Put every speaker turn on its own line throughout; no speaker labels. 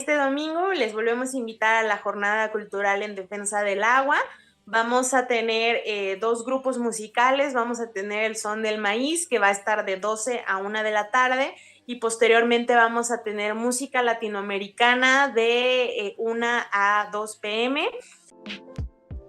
este domingo les volvemos a invitar a la jornada cultural en defensa del agua. Vamos a tener dos grupos musicales, vamos a tener el Son del Maíz, que va a estar de 12 a 1 de la tarde, y posteriormente vamos a tener música latinoamericana de 1 a 2 p.m.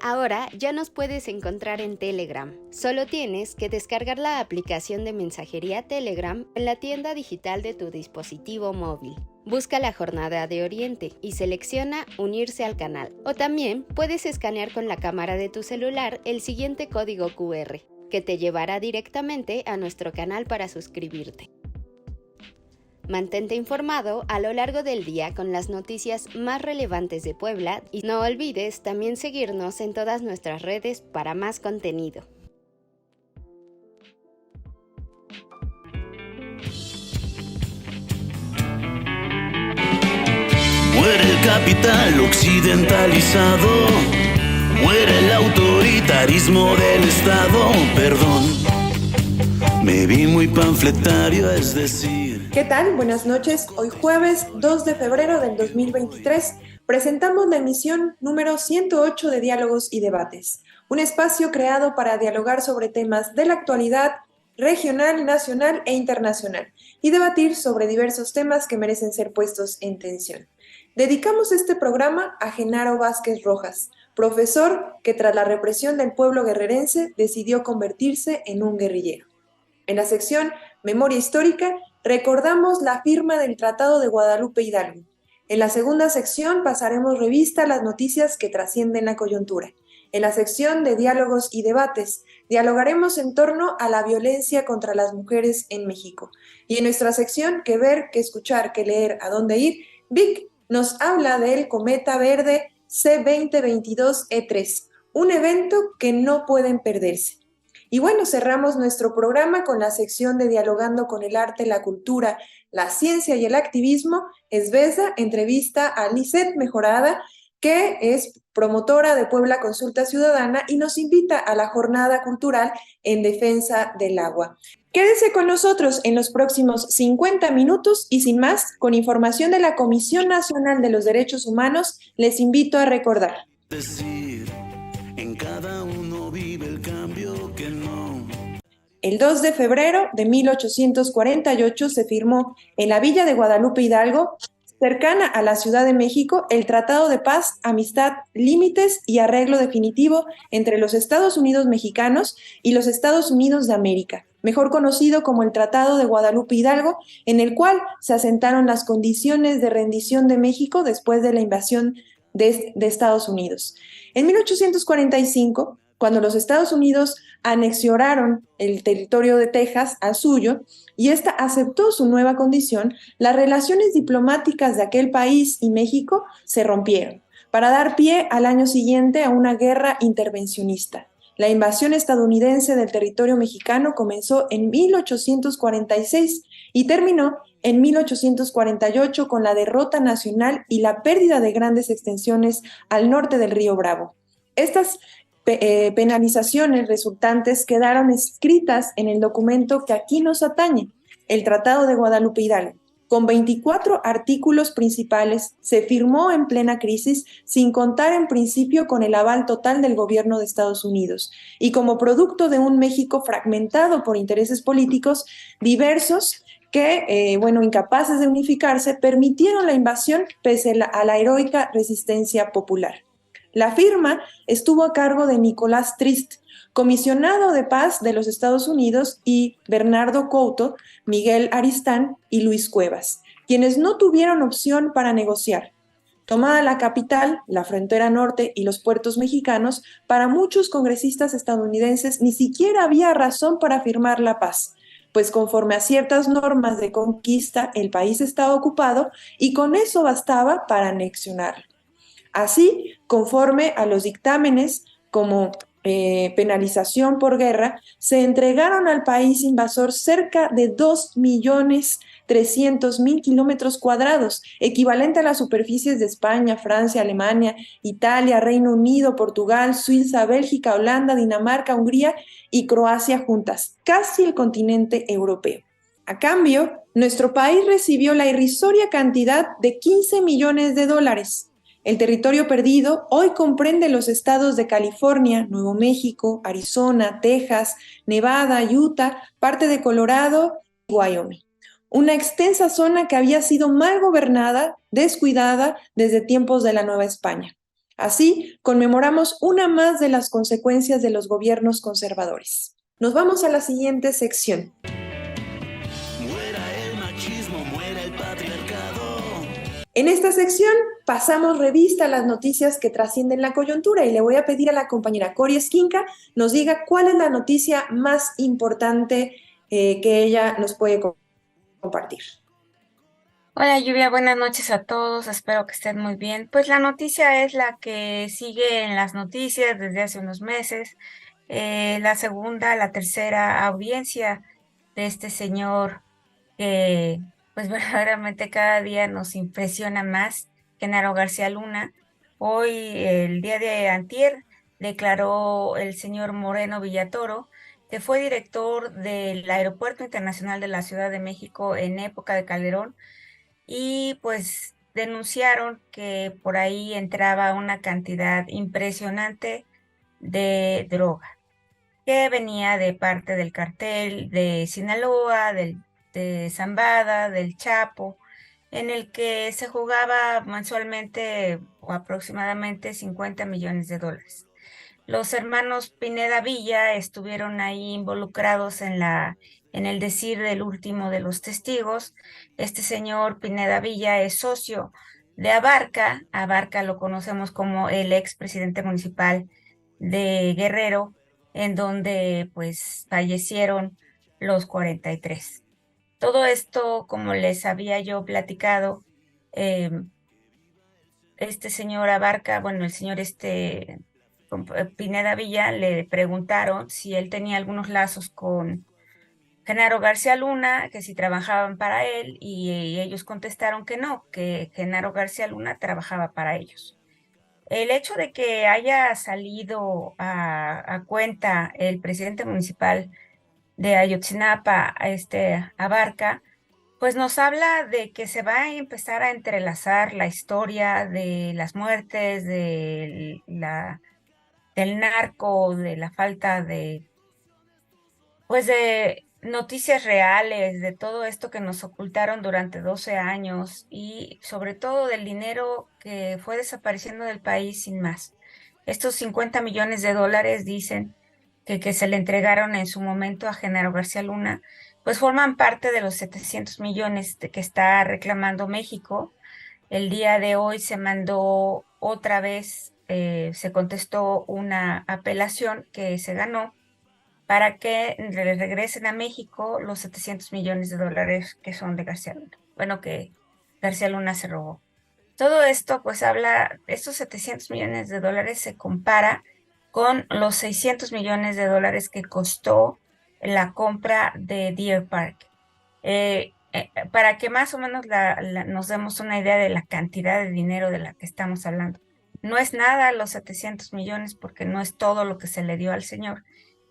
Ahora ya nos puedes encontrar en Telegram. Solo tienes que descargar la aplicación de mensajería Telegram en la tienda digital de tu dispositivo móvil. Busca la Jornada de Oriente y selecciona Unirse al canal. O también puedes escanear con la cámara de tu celular el siguiente código QR, que te llevará directamente a nuestro canal para suscribirte. Mantente informado a lo largo del día con las noticias más relevantes de Puebla y no olvides también seguirnos en todas nuestras redes para más contenido.
Muere el capital occidentalizado, muere el autoritarismo del Estado, perdón, me vi muy panfletario, es decir...
¿Qué tal? Buenas noches. Hoy jueves 2 de febrero del 2023 presentamos la emisión número 108 de Diálogos y Debates, un espacio creado para dialogar sobre temas de la actualidad regional, nacional e internacional y debatir sobre diversos temas que merecen ser puestos en tensión. Dedicamos este programa a Genaro Vázquez Rojas, profesor que tras la represión del pueblo guerrerense decidió convertirse en un guerrillero. En la sección Memoria Histórica recordamos la firma del Tratado de Guadalupe Hidalgo. En la segunda sección pasaremos revista a las noticias que trascienden la coyuntura. En la sección de Diálogos y Debates dialogaremos en torno a la violencia contra las mujeres en México. Y en nuestra sección Que ver, que escuchar, que leer, a dónde ir, Vic nos habla del Cometa Verde C2022E3, un evento que no pueden perderse. Y bueno, cerramos nuestro programa con la sección de Dialogando con el arte, la cultura, la ciencia y el activismo. Esbeza entrevista a Lisette Mejorada, que es promotora de Puebla Consulta Ciudadana y nos invita a la jornada cultural en defensa del agua. Quédese con nosotros en los próximos 50 minutos y sin más, con información de la Comisión Nacional de los Derechos Humanos, les invito a recordar.
En cada uno vive el cambio que no.
El 2 de febrero de 1848 se firmó en la villa de Guadalupe Hidalgo, cercana a la Ciudad de México, el Tratado de Paz, Amistad, Límites y Arreglo Definitivo entre los Estados Unidos mexicanos y los Estados Unidos de América, mejor conocido como el Tratado de Guadalupe Hidalgo, en el cual se asentaron las condiciones de rendición de México después de la invasión de Estados Unidos. En 1845, cuando los Estados Unidos anexionaron el territorio de Texas al suyo y ésta aceptó su nueva condición, las relaciones diplomáticas de aquel país y México se rompieron, para dar pie al año siguiente a una guerra intervencionista. La invasión estadounidense del territorio mexicano comenzó en 1846 y terminó en 1848 con la derrota nacional y la pérdida de grandes extensiones al norte del río Bravo. Estas penalizaciones resultantes quedaron escritas en el documento que aquí nos atañe, el Tratado de Guadalupe Hidalgo. Con 24 artículos principales, se firmó en plena crisis, sin contar en principio con el aval total del gobierno de Estados Unidos, y como producto de un México fragmentado por intereses políticos diversos que, incapaces de unificarse, permitieron la invasión pese a la heroica resistencia popular. La firma estuvo a cargo de Nicolás Trist, comisionado de paz de los Estados Unidos, y Bernardo Couto, Miguel Aristán y Luis Cuevas, quienes no tuvieron opción para negociar. Tomada la capital, la frontera norte y los puertos mexicanos, para muchos congresistas estadounidenses ni siquiera había razón para firmar la paz, pues conforme a ciertas normas de conquista el país estaba ocupado y con eso bastaba para anexionarlo. Así, conforme a los dictámenes como penalización por guerra, se entregaron al país invasor cerca de 2.300.000 kilómetros cuadrados, equivalente a las superficies de España, Francia, Alemania, Italia, Reino Unido, Portugal, Suiza, Bélgica, Holanda, Dinamarca, Hungría y Croacia juntas, casi el continente europeo. A cambio, nuestro país recibió la irrisoria cantidad de $15 millones. El territorio perdido hoy comprende los estados de California, Nuevo México, Arizona, Texas, Nevada, Utah, parte de Colorado y Wyoming. Una extensa zona que había sido mal gobernada, descuidada desde tiempos de la Nueva España. Así, conmemoramos una más de las consecuencias de los gobiernos conservadores. Nos vamos a la siguiente sección.
Muera el machismo, muera el patriarcado.
En esta sección pasamos revista a las noticias que trascienden la coyuntura y le voy a pedir a la compañera Cori Esquinca nos diga cuál es la noticia más importante que ella nos puede compartir.
Hola Lluvia, buenas noches a todos, espero que estén muy bien. Pues la noticia es la que sigue en las noticias desde hace unos meses, la tercera audiencia de este señor que pues verdaderamente cada día nos impresiona más, Genaro García Luna. Hoy, el día de antier, declaró el señor Moreno Villatoro, que fue director del Aeropuerto Internacional de la Ciudad de México en época de Calderón, y pues denunciaron que por ahí entraba una cantidad impresionante de droga que venía de parte del cartel de Sinaloa, de Zambada, del Chapo, en el que se jugaba mensualmente o aproximadamente $50 millones. Los hermanos Pineda Villa estuvieron ahí involucrados en el decir del último de los testigos. Este señor Pineda Villa es socio de Abarca. Abarca lo conocemos como el expresidente municipal de Guerrero, en donde pues fallecieron los 43. Todo esto, como les había yo platicado, este señor Abarca, bueno, el señor Pineda Villa, le preguntaron si él tenía algunos lazos con Genaro García Luna, que si trabajaban para él, y ellos contestaron que no, que Genaro García Luna trabajaba para ellos. El hecho de que haya salido a cuenta el presidente municipal de Ayotzinapa, Abarca, pues nos habla de que se va a empezar a entrelazar la historia de las muertes, del narco, de la falta pues de noticias reales, de todo esto que nos ocultaron durante 12 años y sobre todo del dinero que fue desapareciendo del país sin más. Estos $50 millones dicen que se le entregaron en su momento a Genaro García Luna, pues forman parte de los 700 millones que está reclamando México. El día de hoy se mandó otra vez, se contestó una apelación que se ganó para que le regresen a México los 700 millones que son de García Luna. Bueno, que García Luna se robó. Todo esto pues estos 700 millones se compara con los 600 millones que costó la compra de Deer Park. Para que más o menos nos demos una idea de la cantidad de dinero de la que estamos hablando. No es nada los 700 millones porque no es todo lo que se le dio al señor.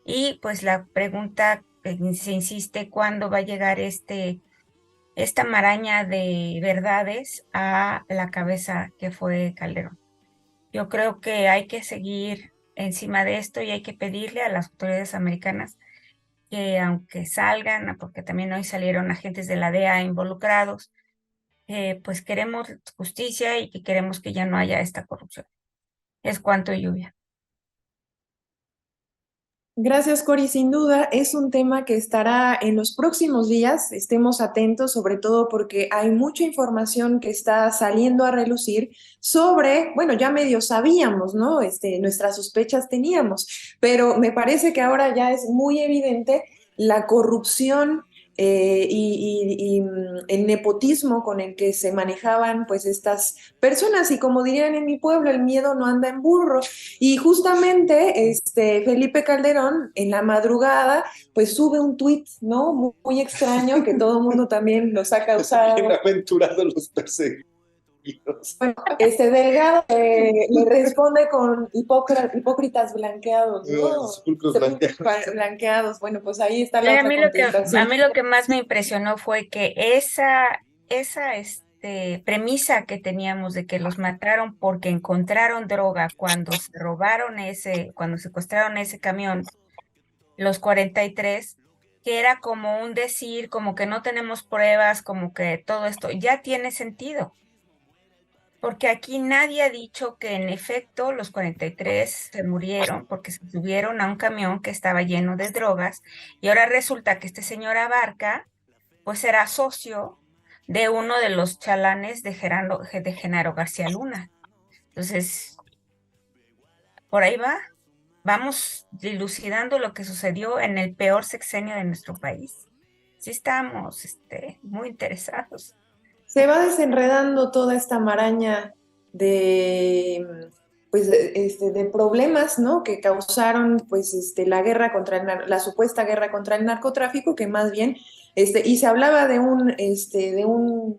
Y pues la pregunta se insiste, ¿cuándo va a llegar esta maraña de verdades a la cabeza que fue Calderón? Yo creo que hay que seguir encima de esto y hay que pedirle a las autoridades americanas que aunque salgan, porque también hoy salieron agentes de la DEA involucrados, pues queremos justicia y que queremos que ya no haya esta corrupción. Es cuanto, Lluvia.
Gracias, Cori. Sin duda es un tema que estará en los próximos días. Estemos atentos, sobre todo porque hay mucha información que está saliendo a relucir sobre, bueno, ya medio sabíamos, ¿no? Nuestras sospechas teníamos, pero me parece que ahora ya es muy evidente la corrupción y el nepotismo con el que se manejaban pues estas personas y como dirían en mi pueblo, el miedo no anda en burro y justamente Felipe Calderón en la madrugada pues sube un tuit, ¿no? Muy, muy extraño que todo el mundo también lo saca a usar.
Bienaventurados los perseguidos Dios.
Bueno, Delgado le responde con hipócritas blanqueados, ¿no?
Sepulcros blanqueados.
Blanqueados. Bueno, pues ahí está
Sí,
la otra
a
contestación.
mí lo que más me impresionó fue que esa premisa que teníamos de que los mataron porque encontraron droga cuando se robaron cuando secuestraron ese camión, los 43, que era como un decir, como que no tenemos pruebas, como que todo esto ya tiene sentido. Porque aquí nadie ha dicho que en efecto los 43 se murieron porque se subieron a un camión que estaba lleno de drogas y ahora resulta que este señor Abarca pues era socio de uno de los chalanes de Genaro García Luna. Entonces, por ahí va. Vamos dilucidando lo que sucedió en el peor sexenio de nuestro país. Sí estamos muy interesados.
Se va desenredando toda esta maraña de, pues, de problemas, ¿no? Que causaron, pues, la guerra contra la supuesta guerra contra el narcotráfico, que más bien, y se hablaba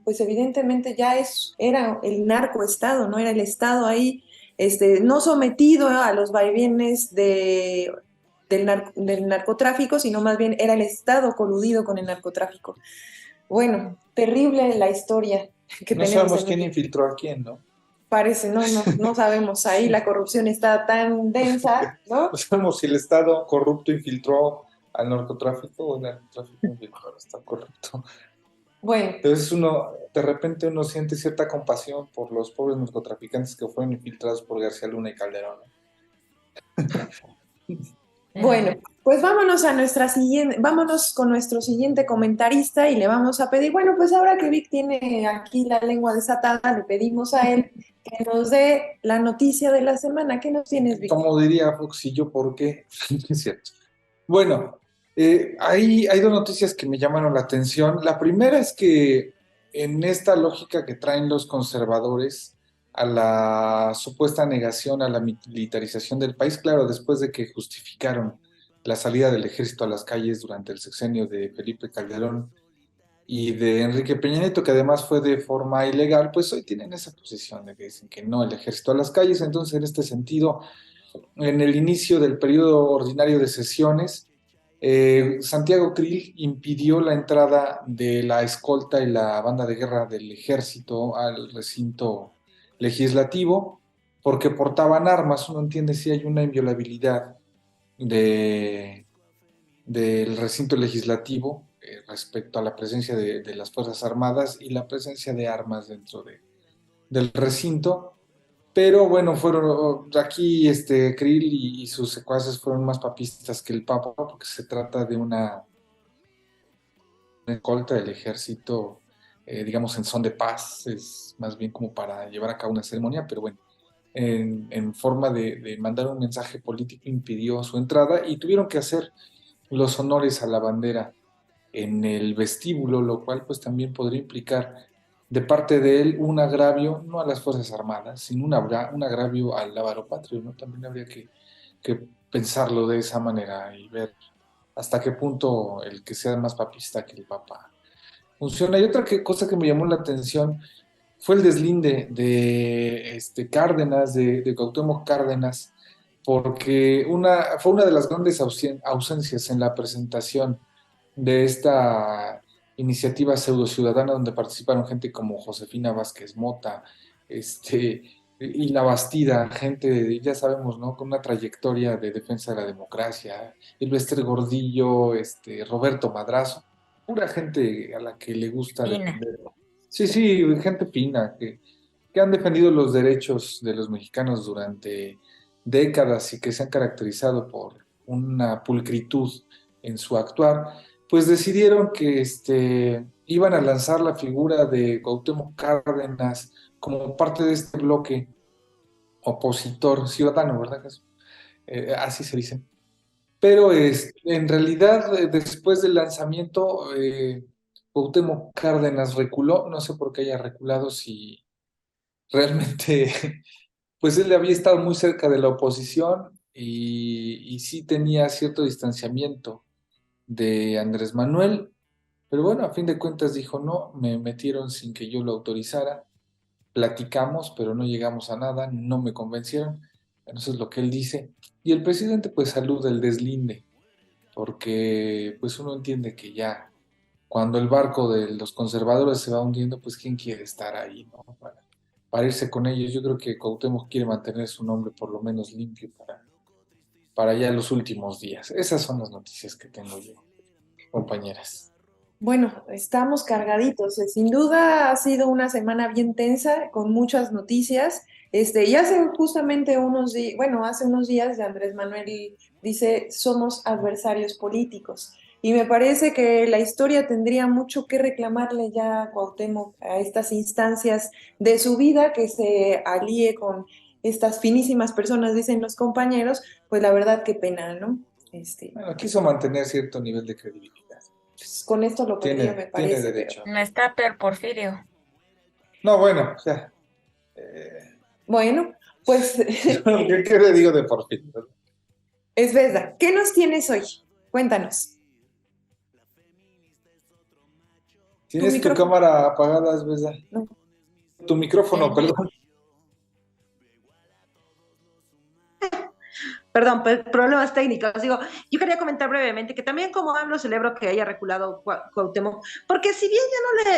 pues, evidentemente era el narcoestado, ¿no? Era el estado ahí, no sometido a los vaivienes del narcotráfico, sino más bien era el estado coludido con el narcotráfico. Bueno, terrible la historia que
No
tenemos
sabemos
en
quién
México.
infiltró a quién, ¿no?
Parece, no sabemos. Ahí la corrupción está tan densa, ¿no?
No sabemos si el Estado corrupto infiltró al narcotráfico o el narcotráfico infiltró al Estado corrupto.
Bueno,
Entonces de repente uno siente cierta compasión por los pobres narcotraficantes que fueron infiltrados por García Luna y Calderón, ¿no?
bueno, pues vámonos con nuestro siguiente comentarista y le vamos a pedir, bueno, pues ahora que Vic tiene aquí la lengua desatada, le pedimos a él que nos dé la noticia de la semana. ¿Qué nos tienes, Vic?
Como diría Fox, ¿y yo por qué? Es cierto. Bueno, hay dos noticias que me llamaron la atención. La primera es que en esta lógica que traen los conservadores a la supuesta negación a la militarización del país, claro, después de que justificaron la salida del ejército a las calles durante el sexenio de Felipe Calderón y de Enrique Peña Nieto, que además fue de forma ilegal, pues hoy tienen esa posición de que dicen que no, el ejército a las calles. Entonces, en este sentido, en el inicio del periodo ordinario de sesiones, Santiago Krill impidió la entrada de la escolta y la banda de guerra del ejército al recinto legislativo porque portaban armas. Uno entiende si hay una inviolabilidad de, del recinto legislativo respecto a la presencia de las Fuerzas Armadas y la presencia de armas dentro del recinto. Pero bueno, fueron aquí Krill y sus secuaces fueron más papistas que el Papa, porque se trata de una escolta del ejército, digamos, en son de paz, es más bien como para llevar a cabo una ceremonia, pero bueno, en forma de mandar un mensaje político impidió su entrada y tuvieron que hacer los honores a la bandera en el vestíbulo, lo cual pues también podría implicar de parte de él un agravio, no a las Fuerzas Armadas, sino un agravio al lábaro patrio, ¿no? También habría que pensarlo de esa manera y ver hasta qué punto el que sea más papista que el Papa funciona. Y otra cosa que me llamó la atención fue el deslinde de Cárdenas, de Cuauhtémoc Cárdenas, porque fue una de las grandes ausencias en la presentación de esta iniciativa pseudo ciudadana donde participaron gente como Josefina Vázquez Mota, y La Bastida, gente, ya sabemos, ¿no? Con una trayectoria de defensa de la democracia, Elbester Gordillo, Roberto Madrazo, pura gente a la que le gusta
Fina.
defender. Sí, sí, gente fina, que han defendido los derechos de los mexicanos durante décadas y que se han caracterizado por una pulcritud en su actuar, pues decidieron que iban a lanzar la figura de Cuauhtémoc Cárdenas como parte de este bloque opositor ciudadano, ¿verdad? Así se dice. Pero en realidad, después del lanzamiento, Cuauhtémoc Cárdenas reculó, no sé por qué haya reculado, si realmente, pues él había estado muy cerca de la oposición y sí tenía cierto distanciamiento de Andrés Manuel, pero bueno, a fin de cuentas dijo no, me metieron sin que yo lo autorizara platicamos, pero no llegamos a nada, no me convencieron. Bueno, eso es lo que él dice. Y el presidente pues saluda el deslinde, porque pues uno entiende que ya cuando el barco de los conservadores se va hundiendo, pues quién quiere estar ahí, ¿no? Para irse con ellos. Yo creo que Cuauhtémoc quiere mantener su nombre por lo menos limpio para ya los últimos días. Esas son las noticias que tengo yo, compañeras.
Bueno, estamos cargaditos. Sin duda ha sido una semana bien tensa, con muchas noticias. Y hace justamente unos días, bueno, hace unos días Andrés Manuel dice, somos adversarios políticos. Y me parece que la historia tendría mucho que reclamarle ya a Cuauhtémoc, a estas instancias de su vida, que se alíe con estas finísimas personas, dicen los compañeros, pues la verdad qué pena, ¿no?
Bueno, quiso mantener cierto nivel de credibilidad.
Pues con esto lo perdió, me
Tiene
parece,
derecho.
No está peor Porfirio.
No, bueno, o sea, eh,
Bueno, pues
¿qué le digo de Porfirio?
es verdad. ¿Qué nos tienes hoy? Cuéntanos. Tu
¿Tienes tu
micrófono.
cámara apagada, es verdad?
No.
Tu micrófono, perdón.
Perdón, problemas técnicos. Digo, yo quería comentar brevemente que también como hablo celebro que haya reculado Cuauhtémoc, porque si bien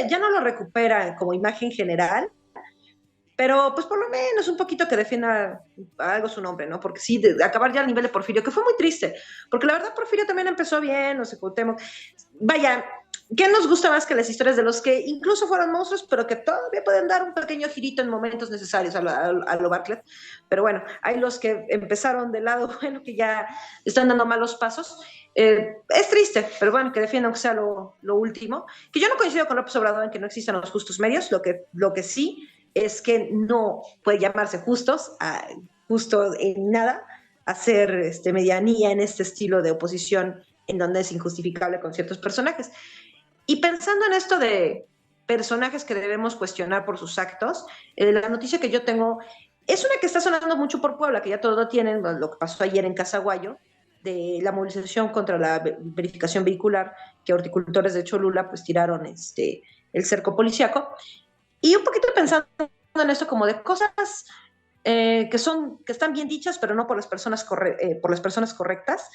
ya no lo recupera como imagen general, pero pues por lo menos un poquito que defienda algo su nombre, ¿no? Porque sí, de acabar ya al nivel de Porfirio, que fue muy triste, porque la verdad Porfirio también empezó bien, no sé, Cuauhtémoc. Vaya, ¿qué nos gusta más que las historias de los que incluso fueron monstruos, pero que todavía pueden dar un pequeño girito en momentos necesarios a lo Bartlett? Pero bueno, hay los que empezaron del lado, bueno, que ya están dando malos pasos. Es triste, pero bueno, que defiendan aunque sea lo último. Que yo no coincido con López Obrador en que no existan los justos medios, lo que sí es que no puede llamarse justo en nada hacer medianía en este estilo de oposición en donde es injustificable con ciertos personajes. Y pensando en esto de personajes que debemos cuestionar por sus actos, la noticia que yo tengo es una que está sonando mucho por Puebla, que ya todos lo tienen, lo que pasó ayer en Casaguayo, de la movilización contra la verificación vehicular, que horticultores de Cholula pues tiraron el cerco policiaco. Y un poquito pensando en esto como de cosas que están bien dichas, pero no por las personas, por las personas correctas.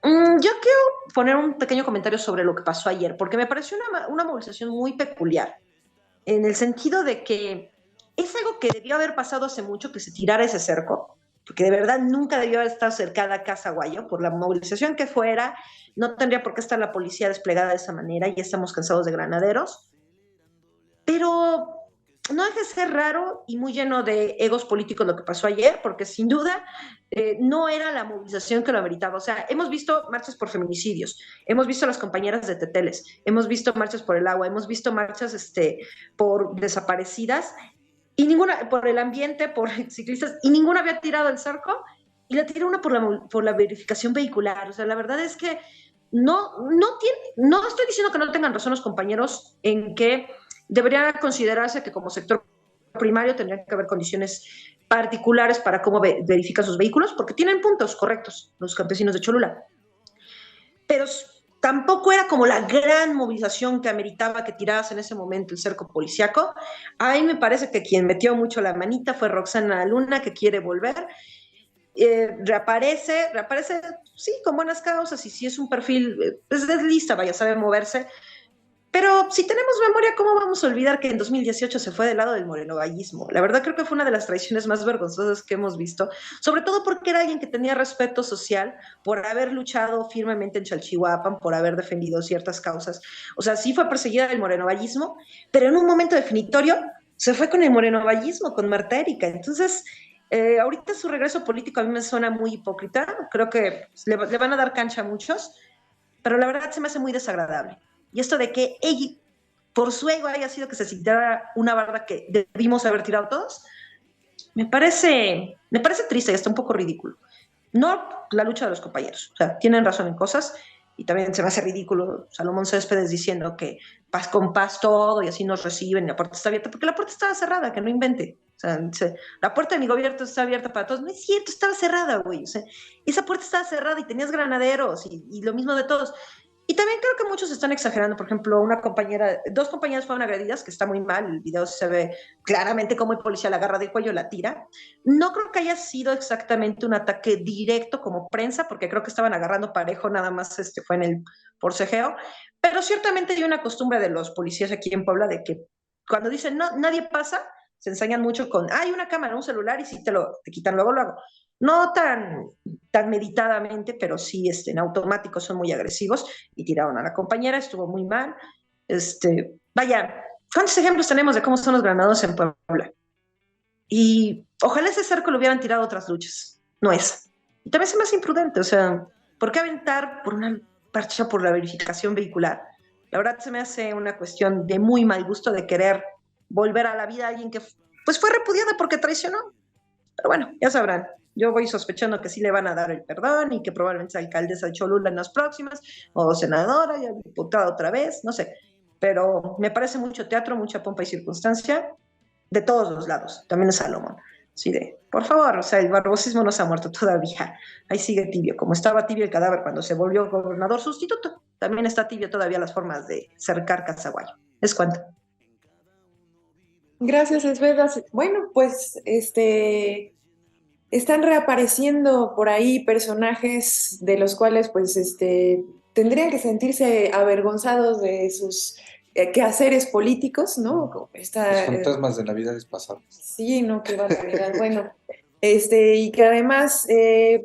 Yo quiero poner un pequeño comentario sobre lo que pasó ayer, porque me pareció una movilización muy peculiar, en el sentido de que es algo que debió haber pasado hace mucho, que se tirara ese cerco, porque de verdad nunca debió haber estado cercada a Casaguayo, por la movilización que fuera, no tendría por qué estar la policía desplegada de esa manera, ya estamos cansados de granaderos, pero no deja de ser raro y muy lleno de egos políticos lo que pasó ayer, porque sin duda no era la movilización que lo ameritaba. O sea, hemos visto marchas por feminicidios, hemos visto a las compañeras de Teteles, hemos visto marchas por el agua, hemos visto marchas por desaparecidas, y ninguna, por el ambiente, por ciclistas, y ninguna había tirado el cerco, y la tiró una por la verificación vehicular. O sea, la verdad es que no estoy diciendo que no tengan razón los compañeros en que debería considerarse que como sector primario tendrían que haber condiciones particulares para cómo verifican sus vehículos, porque tienen puntos correctos los campesinos de Cholula. Pero tampoco era como la gran movilización que ameritaba que tiraras en ese momento el cerco policiaco. Ahí me parece que quien metió mucho la manita fue Roxana Luna, que quiere volver. Reaparece, sí, con buenas causas, y sí es un perfil, es lista, vaya, sabe moverse. Pero si tenemos memoria, ¿cómo vamos a olvidar que en 2018 se fue del lado del morenovallismo? La verdad creo que fue una de las traiciones más vergonzosas que hemos visto, sobre todo porque era alguien que tenía respeto social por haber luchado firmemente en Chalchihuapan, por haber defendido ciertas causas. O sea, sí fue perseguida del morenovallismo, pero en un momento definitorio se fue con el morenovallismo, con Marta Erika. Entonces, ahorita su regreso político a mí me suena muy hipócrita, creo que le van a dar cancha a muchos, pero la verdad se me hace muy desagradable. Y esto de que ella, por su ego, haya sido que se citara una barda que debimos haber tirado todos, me parece triste y hasta un poco ridículo. No la lucha de los compañeros, o sea, tienen razón en cosas, y también se me hace ridículo Salomón Céspedes diciendo que paz con paz todo y así nos reciben y la puerta está abierta, porque la puerta estaba cerrada, que no invente. O sea, la puerta de mi gobierno está abierta para todos. No es cierto, estaba cerrada, güey. O sea, esa puerta estaba cerrada y tenías granaderos y lo mismo de todos. Y también creo que muchos están exagerando. Por ejemplo, dos compañeras fueron agredidas, que está muy mal. El video se ve claramente cómo el policía la agarra del cuello, la tira. No creo que haya sido exactamente un ataque directo como prensa, porque creo que estaban agarrando parejo, nada más fue en el forcejeo. Pero ciertamente hay una costumbre de los policías aquí en Puebla de que cuando dicen no, nadie pasa, se ensañan mucho con, hay una cámara, un celular, y si te quitan luego, luego. No tan meditadamente, pero sí en automático son muy agresivos y tiraron a la compañera, estuvo muy mal. Vaya, ¿cuántos ejemplos tenemos de cómo son los granados en Puebla? Y ojalá ese cerco lo hubieran tirado otras luchas, no es. Y también se me hace imprudente, o sea, ¿por qué aventar por una marcha por la verificación vehicular? La verdad se me hace una cuestión de muy mal gusto de querer volver a la vida a alguien que pues fue repudiada porque traicionó. Pero bueno, ya sabrán. Yo voy sospechando que sí le van a dar el perdón y que probablemente sea alcaldesa de Cholula en las próximas, o senadora, ya diputada otra vez, no sé. Pero me parece mucho teatro, mucha pompa y circunstancia de todos los lados, también de Salomón. Sí, por favor, o sea, el barbosismo no se ha muerto todavía. Ahí sigue tibio, como estaba tibio el cadáver cuando se volvió gobernador sustituto, también está tibio todavía las formas de cercar Casaguayo. Es cuanto.
Gracias, Esveda. Bueno, pues están reapareciendo por ahí personajes de los cuales pues tendrían que sentirse avergonzados de sus quehaceres políticos, ¿no?
Los fantasmas de Navidades pasadas.
Sí, no, qué barbaridad. Bueno, y que además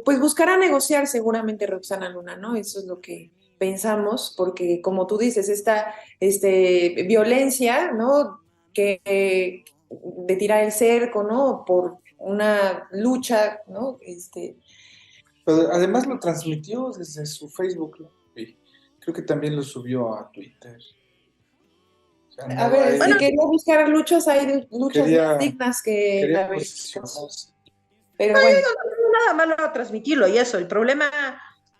pues buscará negociar seguramente Roxana Luna, ¿no? Eso es lo que pensamos, porque como tú dices, esta violencia, ¿no? Que de tirar el cerco, ¿no? Por una lucha, ¿no?
Pero además lo transmitió desde su Facebook, ¿no? Y creo que también lo subió a Twitter. O sea,
A ver,
ahí,
si quería buscar luchas, hay luchas
quería,
más dignas que
quería
la verificación.
posicionarse.
Pero bueno,
Nada malo transmitirlo y eso. El problema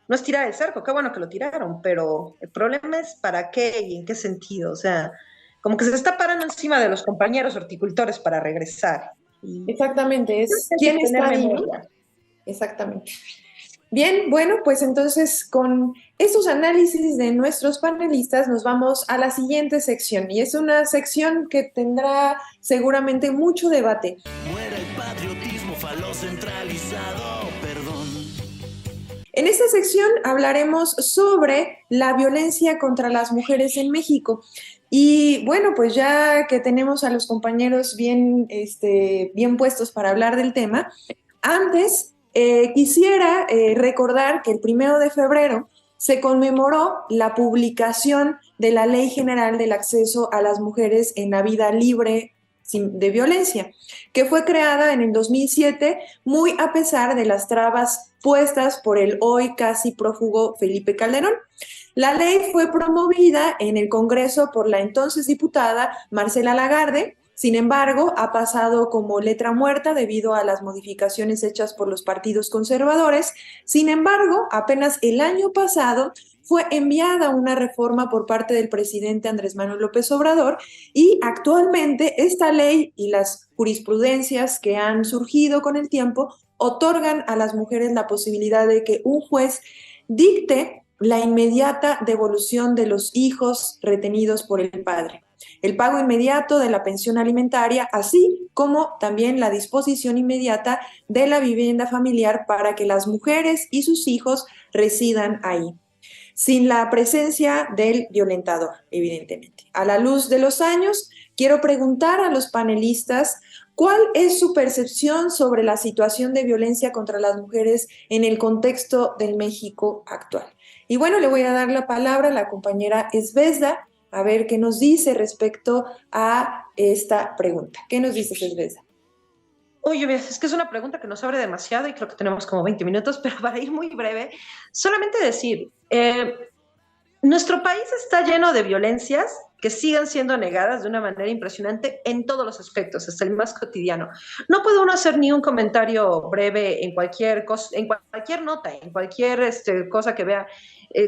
no es tirar el cerco, qué bueno que lo tiraron, pero el problema es para qué y en qué sentido. O sea, como que se está parando encima de los compañeros horticultores para regresar. Y
exactamente, es
hay
quién
que tener
está ahí, ¿no?
memoria.
Exactamente. Bien, bueno, pues entonces con estos análisis de nuestros panelistas nos vamos a la siguiente sección y es una sección que tendrá seguramente mucho debate.
Muera el patriotismo falocentralizado, perdón.
En esta sección hablaremos sobre la violencia contra las mujeres en México. Y bueno, pues ya que tenemos a los compañeros bien puestos para hablar del tema, antes quisiera recordar que el 1 de febrero se conmemoró la publicación de la Ley General del Acceso a las Mujeres en la Vida Libre de Violencia, que fue creada en el 2007, muy a pesar de las trabas puestas por el hoy casi prófugo Felipe Calderón. La ley fue promovida en el Congreso por la entonces diputada Marcela Lagarde. Sin embargo, ha pasado como letra muerta debido a las modificaciones hechas por los partidos conservadores. Sin embargo, apenas el año pasado fue enviada una reforma por parte del presidente Andrés Manuel López Obrador y actualmente esta ley y las jurisprudencias que han surgido con el tiempo otorgan a las mujeres la posibilidad de que un juez dicte la inmediata devolución de los hijos retenidos por el padre, el pago inmediato de la pensión alimentaria, así como también la disposición inmediata de la vivienda familiar para que las mujeres y sus hijos residan ahí, sin la presencia del violentador, evidentemente. A la luz de los años, quiero preguntar a los panelistas cuál es su percepción sobre la situación de violencia contra las mujeres en el contexto del México actual. Y bueno, le voy a dar la palabra a la compañera Esvesda, a ver qué nos dice respecto a esta pregunta. ¿Qué nos dices, Esvesda?
Oye, es que es una pregunta que nos abre demasiado y creo que tenemos como 20 minutos, pero para ir muy breve, solamente decir, nuestro país está lleno de violencias que siguen siendo negadas de una manera impresionante en todos los aspectos, hasta el más cotidiano. No puede uno hacer ni un comentario breve en cualquier cosa, en cualquier nota, en cualquier cosa que vea,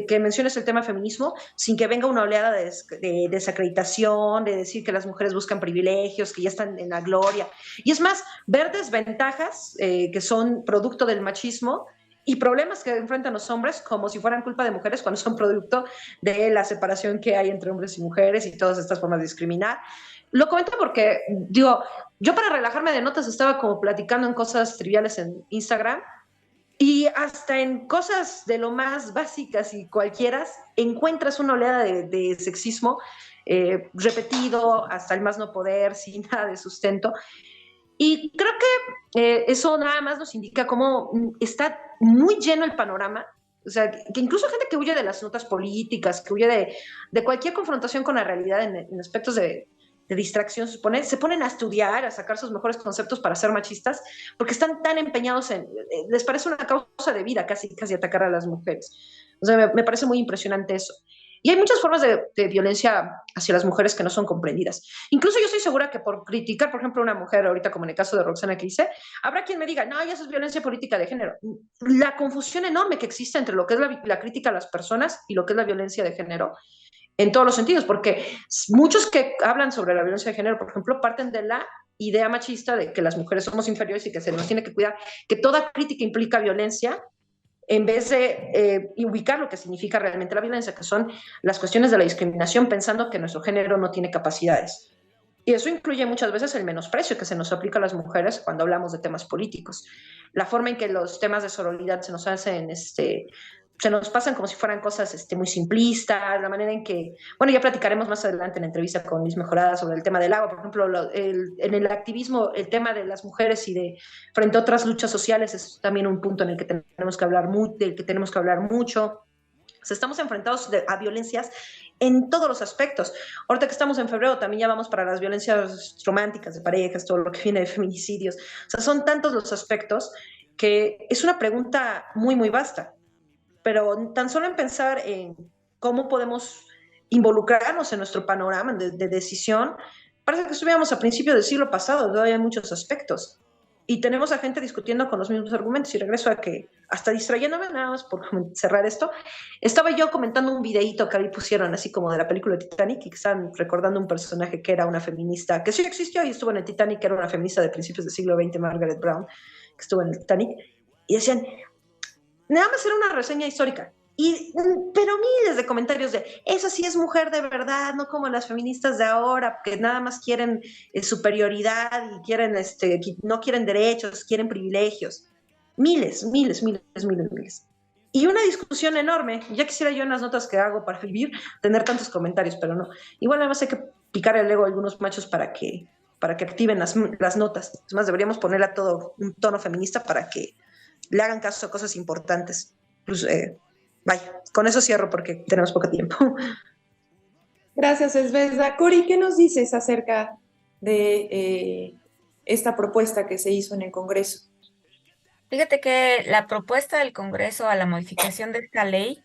que menciones el tema feminismo, sin que venga una oleada de desacreditación, de decir que las mujeres buscan privilegios, que ya están en la gloria. Y es más, ver desventajas que son producto del machismo y problemas que enfrentan los hombres como si fueran culpa de mujeres cuando son producto de la separación que hay entre hombres y mujeres y todas estas formas de discriminar. Lo comento porque, digo, yo para relajarme de notas estaba como platicando en cosas triviales en Instagram y hasta en cosas de lo más básicas y cualquiera encuentras una oleada de sexismo repetido hasta el más no poder, sin nada de sustento. Y creo que eso nada más nos indica cómo está muy lleno el panorama. O sea, que incluso gente que huye de las notas políticas, que huye de cualquier confrontación con la realidad en aspectos de distracción, se ponen a estudiar, a sacar sus mejores conceptos para ser machistas, porque están tan empeñados les parece una causa de vida casi, casi atacar a las mujeres. O sea, me parece muy impresionante eso. Y hay muchas formas de violencia hacia las mujeres que no son comprendidas. Incluso yo estoy segura que por criticar, por ejemplo, a una mujer, ahorita como en el caso de Roxana que hice, habrá quien me diga, no, eso es violencia política de género. La confusión enorme que existe entre lo que es la crítica a las personas y lo que es la violencia de género, en todos los sentidos, porque muchos que hablan sobre la violencia de género, por ejemplo, parten de la idea machista de que las mujeres somos inferiores y que se nos tiene que cuidar, que toda crítica implica violencia, en vez de ubicar lo que significa realmente la violencia, que son las cuestiones de la discriminación, pensando que nuestro género no tiene capacidades. Y eso incluye muchas veces el menosprecio que se nos aplica a las mujeres cuando hablamos de temas políticos. La forma en que los temas de sororidad se nos hacen se nos pasan como si fueran cosas muy simplistas, la manera en que, bueno, ya platicaremos más adelante en la entrevista con Luis Mejorada sobre el tema del agua, por ejemplo, en el activismo, el tema de las mujeres y de frente a otras luchas sociales es también un punto en el que tenemos que hablar, del que tenemos que hablar mucho. O sea, estamos enfrentados a violencias en todos los aspectos. Ahorita que estamos en febrero, también ya vamos para las violencias románticas, de parejas, todo lo que viene de feminicidios. O sea, son tantos los aspectos que es una pregunta muy, muy vasta. Pero tan solo en pensar en cómo podemos involucrarnos en nuestro panorama de decisión, parece que estuviéramos a principios del siglo pasado, todavía hay muchos aspectos. Y tenemos a gente discutiendo con los mismos argumentos. Y regreso a que, hasta distrayéndome nada más por cerrar esto, estaba yo comentando un videíto que ahí pusieron, así como de la película de Titanic, y que estaban recordando un personaje que era una feminista, que sí existió y estuvo en el Titanic, que era una feminista de principios del siglo XX, Margaret Brown, que estuvo en el Titanic, y decían, nada más era una reseña histórica. Pero miles de comentarios de, eso sí es mujer de verdad, no como las feministas de ahora, que nada más quieren superioridad y quieren, no quieren derechos, quieren privilegios. Miles, miles, miles, miles, miles. Y una discusión enorme. Ya quisiera yo en las notas que hago para vivir tener tantos comentarios, pero no. Igual nada más hay que picar el ego a algunos machos para que activen las notas. Es más, deberíamos ponerle a todo un tono feminista para que le hagan caso a cosas importantes. Pues, vaya, con eso cierro porque tenemos poco tiempo.
Gracias, Esbelda. Cori, ¿qué nos dices acerca de esta propuesta que se hizo en el Congreso?
Fíjate que la propuesta del Congreso a la modificación de esta ley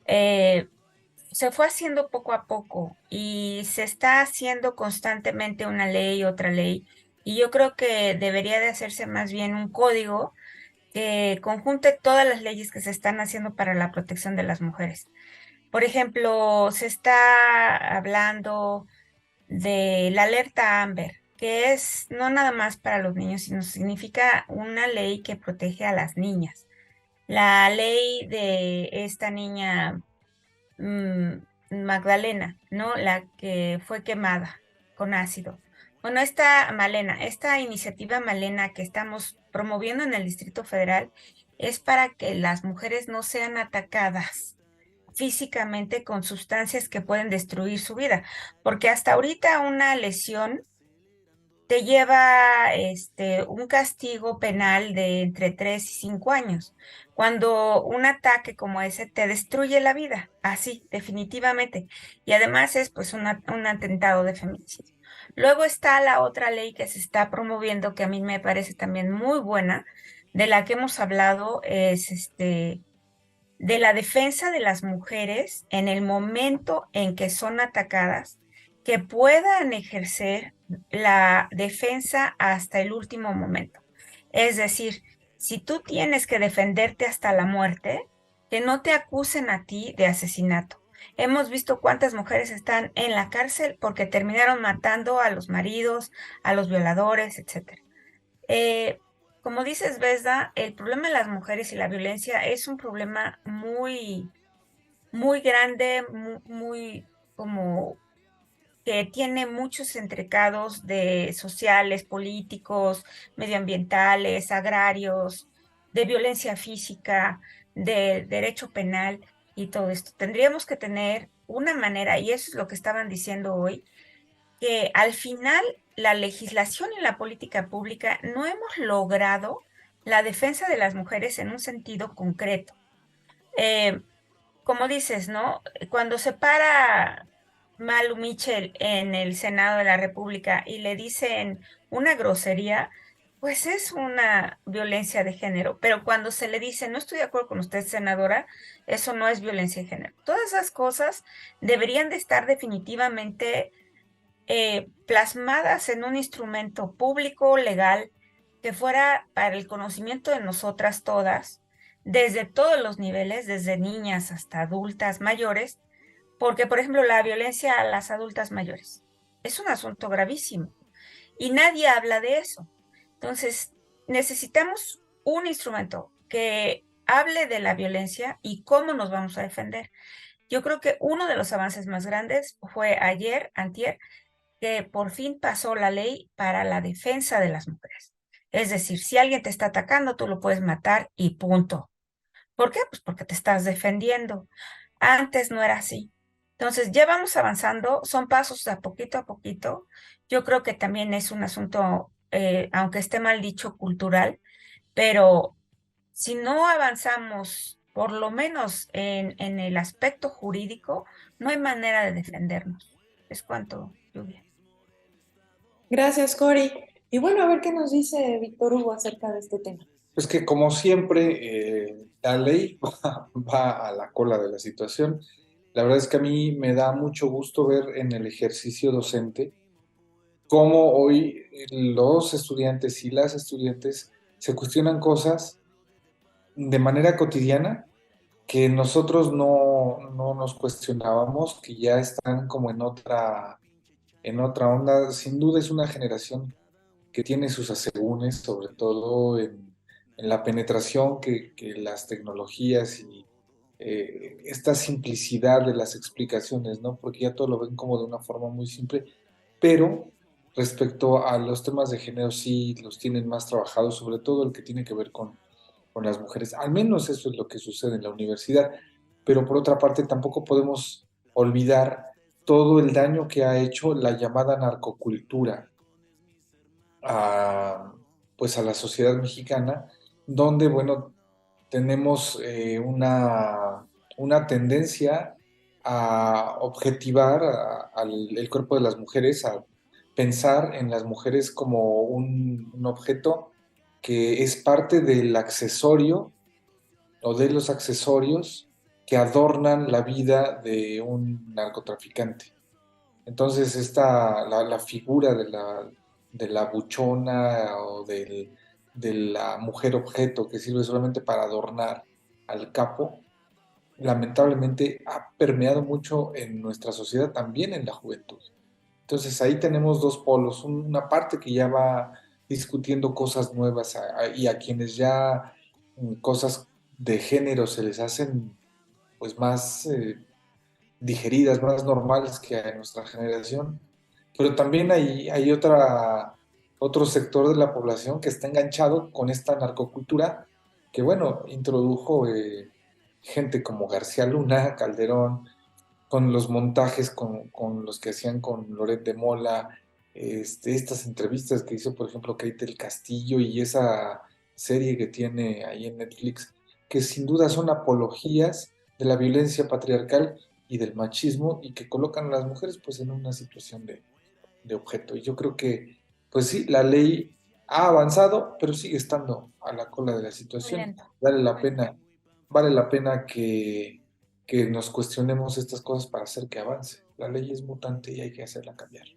se fue haciendo poco a poco y se está haciendo constantemente una ley, otra ley, y yo creo que debería de hacerse más bien un código que conjunte todas las leyes que se están haciendo para la protección de las mujeres. Por ejemplo, se está hablando de la alerta Amber, que es no nada más para los niños, sino significa una ley que protege a las niñas. La ley de esta niña Magdalena, ¿no? La que fue quemada con ácido. Bueno, esta iniciativa Malena que estamos promoviendo en el Distrito Federal es para que las mujeres no sean atacadas físicamente con sustancias que pueden destruir su vida, porque hasta ahorita una lesión te lleva un castigo penal de entre 3 y 5 años, cuando un ataque como ese te destruye la vida, así, definitivamente, y además es pues un atentado de feminicidio. Luego está la otra ley que se está promoviendo, que a mí me parece también muy buena, de la que hemos hablado, es de la defensa de las mujeres en el momento en que son atacadas, que puedan ejercer la defensa hasta el último momento. Es decir, si tú tienes que defenderte hasta la muerte, que no te acusen a ti de asesinato. Hemos visto cuántas mujeres están en la cárcel porque terminaron matando a los maridos, a los violadores, etc. como dices, Vesda, el problema de las mujeres y la violencia es un problema muy, muy grande, muy como que tiene muchos entrecados de sociales, políticos, medioambientales, agrarios, de violencia física, de derecho penal y todo esto. Tendríamos que tener una manera, y eso es lo que estaban diciendo hoy, que al final la legislación y la política pública no hemos logrado la defensa de las mujeres en un sentido concreto. Eh, Como dices, ¿no? Cuando se para Malu Mitchell en el Senado de la República y le dicen una grosería, pues es una violencia de género. Pero cuando se le dice, no estoy de acuerdo con usted, senadora, eso no es violencia de género. Todas esas cosas deberían de estar definitivamente plasmadas en un instrumento público, legal, que fuera para el conocimiento de nosotras todas, desde todos los niveles, desde niñas hasta adultas mayores, porque, por ejemplo, la violencia a las adultas mayores es un asunto gravísimo y nadie habla de eso. Entonces, necesitamos un instrumento que hable de la violencia y cómo nos vamos a defender. Yo creo que uno de los avances más grandes fue ayer, antier, que por fin pasó la ley para la defensa de las mujeres. Es decir, si alguien te está atacando, tú lo puedes matar y punto. ¿Por qué? Pues porque te estás defendiendo. Antes no era así. Entonces, ya vamos avanzando, son pasos de a poquito a poquito. Yo creo que también es un asunto, aunque esté mal dicho, cultural, pero si no avanzamos, por lo menos en el aspecto jurídico, no hay manera de defendernos. Es cuanto, Lluvia.
Gracias, Cori. Y bueno, a ver qué nos dice Víctor Hugo acerca de este tema.
Pues que como siempre, la ley va a la cola de la situación. La verdad es que a mí me da mucho gusto ver en el ejercicio docente cómo hoy los estudiantes y las estudiantes se cuestionan cosas de manera cotidiana que nosotros no nos cuestionábamos, que ya están como en otra onda. Sin duda es una generación que tiene sus asegúnes, sobre todo en la penetración que las tecnologías y esta simplicidad de las explicaciones, ¿no? Porque ya todo lo ven como de una forma muy simple, pero respecto a los temas de género sí los tienen más trabajados, sobre todo el que tiene que ver con las mujeres. Al menos eso es lo que sucede en la universidad, pero por otra parte tampoco podemos olvidar todo el daño que ha hecho la llamada narcocultura a, pues a la sociedad mexicana, donde, bueno, tenemos una tendencia a objetivar al el cuerpo de las mujeres, a pensar en las mujeres como un objeto que es parte del accesorio o de los accesorios que adornan la vida de un narcotraficante. Entonces, la figura de la buchona o de la mujer objeto que sirve solamente para adornar al capo, lamentablemente ha permeado mucho en nuestra sociedad, también en la juventud. Entonces, ahí tenemos dos polos, una parte que ya va discutiendo cosas nuevas y a quienes ya cosas de género se les hacen pues más digeridas, más normales que a nuestra generación, pero también hay otro sector de la población que está enganchado con esta narcocultura que, bueno, introdujo gente como García Luna, Calderón, con los montajes con los que hacían con Loret de Mola, estas entrevistas que hizo, por ejemplo, Kate del Castillo y esa serie que tiene ahí en Netflix, que sin duda son apologías de la violencia patriarcal y del machismo y que colocan a las mujeres pues en una situación de objeto. Y yo creo que, pues sí, la ley ha avanzado, pero sigue estando a la cola de la
Muy
situación.
lento.
Vale la pena que nos cuestionemos estas cosas para hacer que avance. La ley es mutante y hay que hacerla cambiar.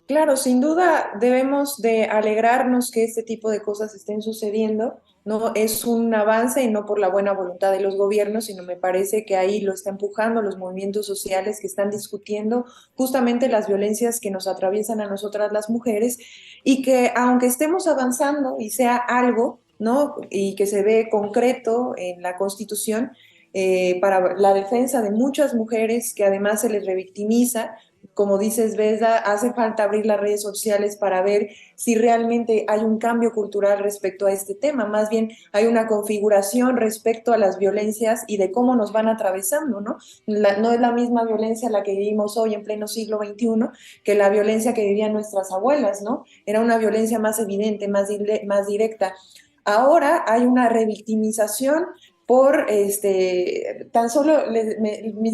Claro, sin duda debemos de alegrarnos que este tipo de cosas estén sucediendo. No es un avance y no por la buena voluntad de los gobiernos, sino me parece que ahí lo está empujando los movimientos sociales que están discutiendo justamente las violencias que nos atraviesan a nosotras las mujeres y que aunque estemos avanzando y sea algo, ¿no? Y que se ve concreto en la Constitución para la defensa de muchas mujeres que además se les revictimiza. Como dices, Vesda, hace falta abrir las redes sociales para ver si realmente hay un cambio cultural respecto a este tema. Más bien hay una configuración respecto a las violencias y de cómo nos van atravesando, ¿no? No es la misma violencia la que vivimos hoy en pleno siglo XXI que la violencia que vivían nuestras abuelas, ¿no? Era una violencia más evidente, más directa. Ahora hay una revictimización por tan solo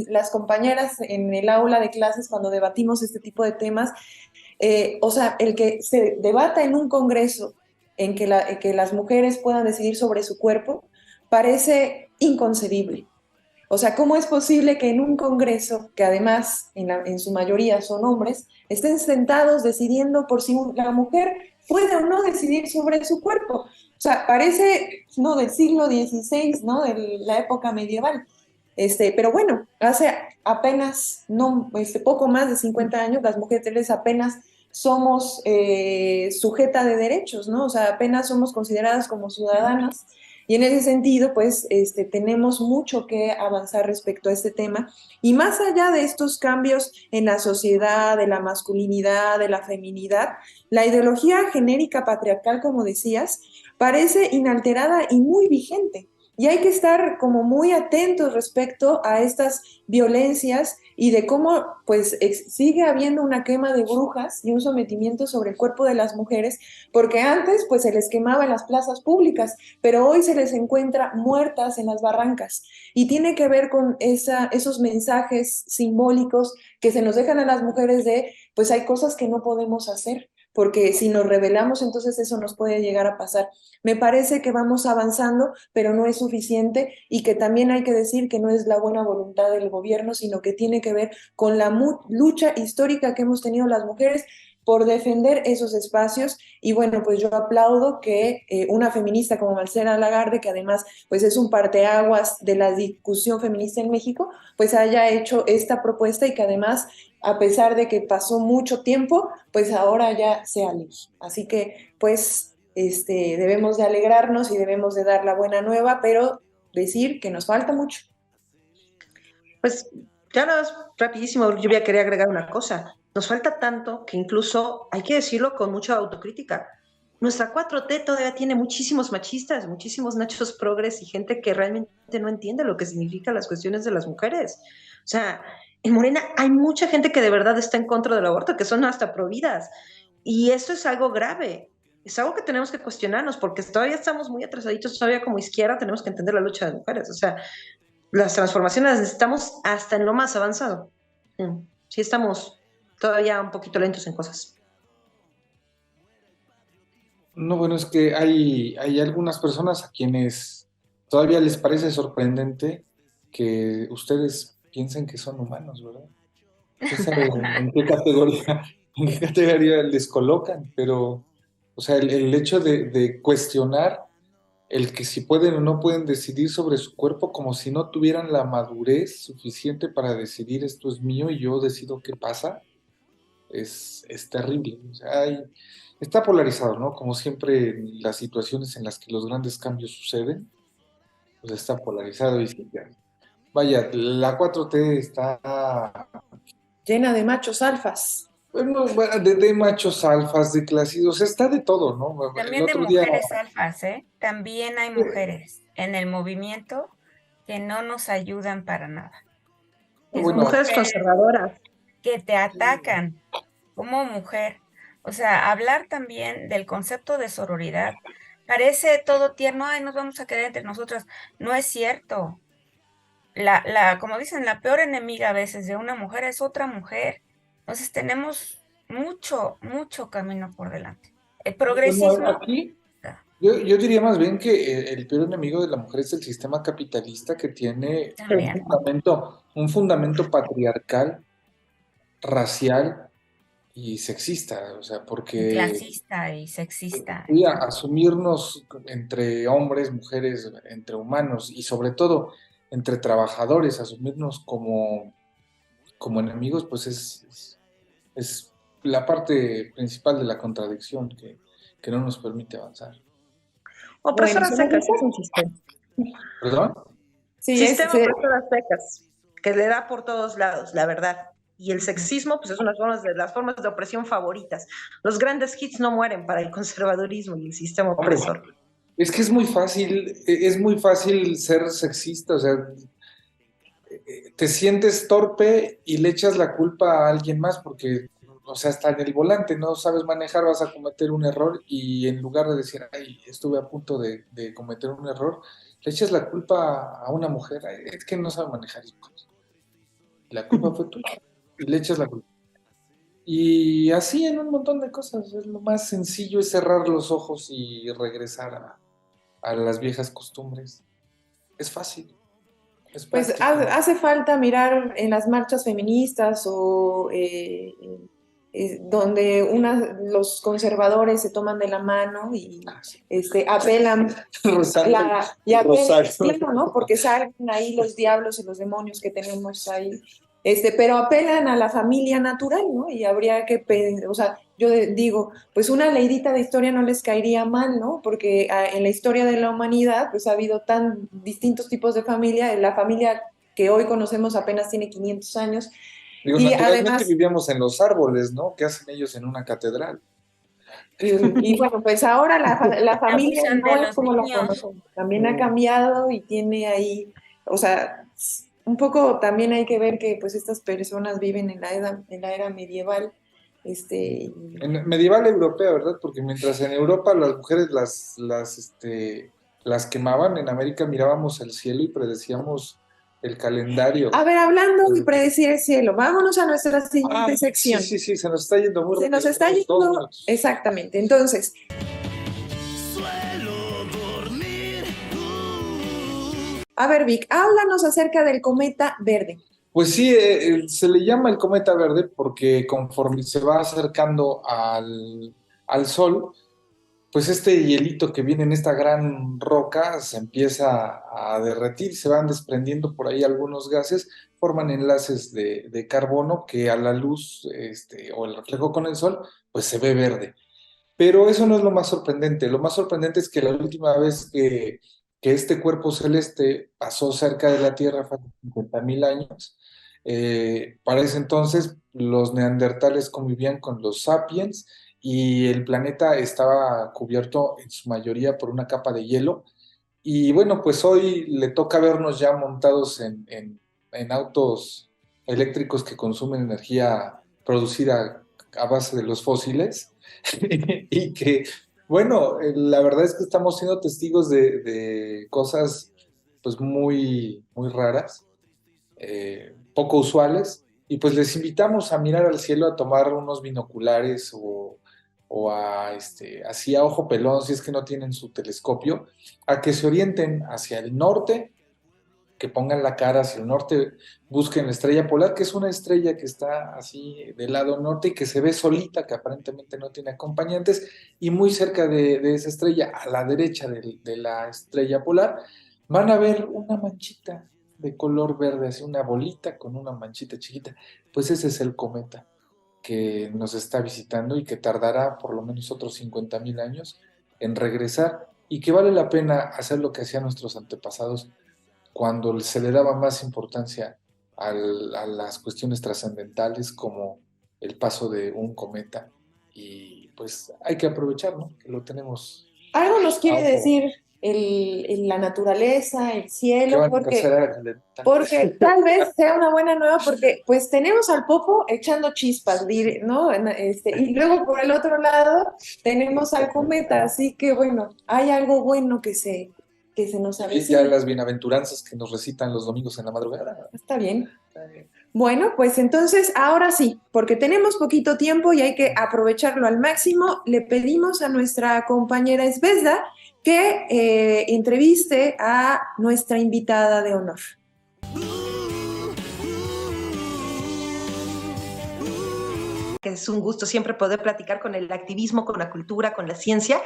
las compañeras en el aula de clases cuando debatimos este tipo de temas, o sea, el que se debata en un congreso en que las mujeres puedan decidir sobre su cuerpo parece inconcebible. O sea, ¿cómo es posible que en un congreso, que además en su mayoría son hombres, estén sentados decidiendo por si la mujer puede o no decidir sobre su cuerpo? O sea, parece, ¿no?, del siglo XVI, ¿no?, de la época medieval. Pero bueno, hace apenas, no, poco más de 50 años, las mujeres apenas somos sujeta de derechos, ¿no? O sea, apenas somos consideradas como ciudadanas. Y en ese sentido, pues, tenemos mucho que avanzar respecto a este tema. Y más allá de estos cambios en la sociedad, de la masculinidad, de la feminidad, la ideología genérica patriarcal, como decías, parece inalterada y muy vigente. Y hay que estar como muy atentos respecto a estas violencias y de cómo pues sigue habiendo una quema de brujas y un sometimiento sobre el cuerpo de las mujeres, porque antes pues se les quemaba en las plazas públicas, pero hoy se les encuentra muertas en las barrancas. Y tiene que ver con esos mensajes simbólicos que se nos dejan a las mujeres de pues hay cosas que no podemos hacer, porque si nos rebelamos entonces eso nos puede llegar a pasar. Me parece que vamos avanzando, pero no es suficiente y que también hay que decir que no es la buena voluntad del gobierno, sino que tiene que ver con la lucha histórica que hemos tenido las mujeres por defender esos espacios. Y bueno, pues yo aplaudo que una feminista como Marcela Lagarde, que además pues es un parteaguas de la discusión feminista en México, pues haya hecho esta propuesta y que además, a pesar de que pasó mucho tiempo, pues ahora ya sea ley. Así que pues debemos de alegrarnos y debemos de dar la buena nueva, pero decir que nos falta mucho.
Pues ya nada más rapidísimo, yo quería agregar una cosa. Nos falta tanto que incluso hay que decirlo con mucha autocrítica. Nuestra 4T todavía tiene muchísimos machistas, muchísimos nachos progres y gente que realmente no entiende lo que significan las cuestiones de las mujeres. O sea, en Morena hay mucha gente que de verdad está en contra del aborto, que son hasta providas. Y esto es algo grave. Es algo que tenemos que cuestionarnos porque todavía estamos muy atrasaditos, todavía como izquierda tenemos que entender la lucha de las mujeres. O sea, las transformaciones las necesitamos hasta en lo más avanzado. Sí, estamos todavía un poquito lentos en cosas.
No, bueno, es que hay algunas personas a quienes todavía les parece sorprendente que ustedes piensen que son humanos, ¿verdad? ¿Usted sabe en qué categoría les colocan? Pero, o sea, el hecho de cuestionar el que si pueden o no pueden decidir sobre su cuerpo como si no tuvieran la madurez suficiente para decidir esto es mío y yo decido qué pasa, es terrible. O sea, está polarizado, ¿no? Como siempre en las situaciones en las que los grandes cambios suceden, pues está polarizado y sí, vaya, la 4T está
Llena de machos alfas.
bueno, de machos alfas, de clases, o sea, está de todo, ¿no? El
También de
otro día,
mujeres alfas, ¿eh? También hay mujeres en el movimiento que no nos ayudan para nada. Que son
bueno,
Mujeres conservadoras.
que te atacan como mujer. O sea, hablar también del concepto de sororidad parece todo tierno, ay, nos vamos a quedar entre nosotras. No es cierto. Como dicen, la peor enemiga a veces de una mujer es otra mujer. Entonces tenemos mucho, mucho camino por delante. El
bueno,
progresismo,
aquí yo diría más bien que el peor enemigo de la mujer es el sistema capitalista que tiene
también,
un fundamento patriarcal, racial y sexista, o sea,
y
porque
clasista y sexista.
sí, asumirnos entre hombres, mujeres, entre humanos y sobre todo entre trabajadores, asumirnos como enemigos, pues es la parte principal de la contradicción que no nos permite avanzar.
Opresoras
Bueno,
secas es un sistema.
¿Perdón?
sí,
Sistema opresoras secas, que le da por todos lados, la verdad. Y el sexismo, pues es una de las formas de opresión favoritas. Los grandes hits no mueren para el conservadurismo y el sistema opresor.
Es que es muy fácil ser sexista, o sea, te sientes torpe y le echas la culpa a alguien más porque, o sea, hasta en el volante no sabes manejar, vas a cometer un error y en lugar de decir, ay, estuve a punto de cometer un error, le echas la culpa a una mujer, "Ay, es que no sabe manejar hijos. La culpa fue tuya y le echas la culpa. Y así en un montón de cosas, es lo más sencillo es cerrar los ojos y regresar a las viejas costumbres. Es fácil, es
pues
práctico.
hace falta mirar en las marchas feministas o donde los conservadores se toman de la mano y apelan
Rosario,
claro, ¿no? Porque salen ahí los diablos y los demonios que tenemos ahí, pero apelan a la familia natural, ¿no? Y habría que, o sea, yo digo, pues una leidita de historia no les caería mal, ¿no? Porque en la historia de la humanidad, pues ha habido tan distintos tipos de familia, la familia que hoy conocemos apenas tiene 500 años,
Digo,
y
naturalmente
además,
vivíamos en los árboles, ¿no? ¿Qué hacen ellos en una catedral?
y bueno, pues ahora la familia
Abusan
no
de
es
los
como la
niños.
conocemos, también ha cambiado y tiene ahí, o sea, un poco también hay que ver que pues estas personas viven en la era medieval, y-
En medieval europea, ¿verdad? Porque mientras en Europa las mujeres las quemaban, en América mirábamos el cielo y predecíamos el calendario.
A ver, hablando de predecir el cielo, vámonos a nuestra siguiente sección.
Sí, se nos está yendo muy
Se nos
rápido,
está
tenemos 2
yendo,
minutos.
exactamente. Entonces,
Suelo dormir.
a ver, Vic, háblanos acerca del cometa verde.
Pues sí, se le llama el cometa verde porque conforme se va acercando al Sol, pues este hielito que viene en esta gran roca se empieza a derretir, se van desprendiendo por ahí algunos gases, forman enlaces de carbono que a la luz o el reflejo con el sol, pues se ve verde. Pero eso no es lo más sorprendente es que la última vez que este cuerpo celeste pasó cerca de la Tierra fue hace 50.000 años. Para ese entonces los neandertales convivían con los sapiens y el planeta estaba cubierto en su mayoría por una capa de hielo. Y bueno, pues hoy le toca vernos ya montados en autos eléctricos que consumen energía producida a base de los fósiles y que, bueno, la verdad es que estamos siendo testigos de cosas pues muy raras, poco usuales, y pues les invitamos a mirar al cielo, a tomar unos binoculares o así a ojo pelón, si es que no tienen su telescopio, a que se orienten hacia el norte, que pongan la cara hacia el norte, busquen la estrella polar, que es una estrella que está así del lado norte y que se ve solita, que aparentemente no tiene acompañantes, y muy cerca de esa estrella, a la derecha de la estrella polar, van a ver una manchita de color verde, así una bolita con una manchita chiquita. Pues ese es el cometa que nos está visitando y que tardará por lo menos otros 50.000 años en regresar y que vale la pena hacer lo que hacían nuestros antepasados cuando se le daba más importancia a las cuestiones trascendentales como el paso de un cometa. Y pues hay que aprovechar, ¿no? Que lo tenemos.
Algo nos quiere
Ojo.
decir la naturaleza, el
Que
cielo,
van a empezar a calentar.
porque tal vez sea una buena nueva, porque pues tenemos al Popo echando chispas, ¿no? Y luego por el otro lado tenemos al cometa, así que bueno, hay algo bueno que se nos
Y ya
avecina.
las bienaventuranzas que nos recitan los domingos en la madrugada.
Está bien. Bueno, pues entonces ahora sí, porque tenemos poquito tiempo y hay que aprovecharlo al máximo, le pedimos a nuestra compañera Esbezda que entreviste a nuestra invitada de honor.
Es un gusto siempre poder platicar con el activismo, con la cultura, con la ciencia,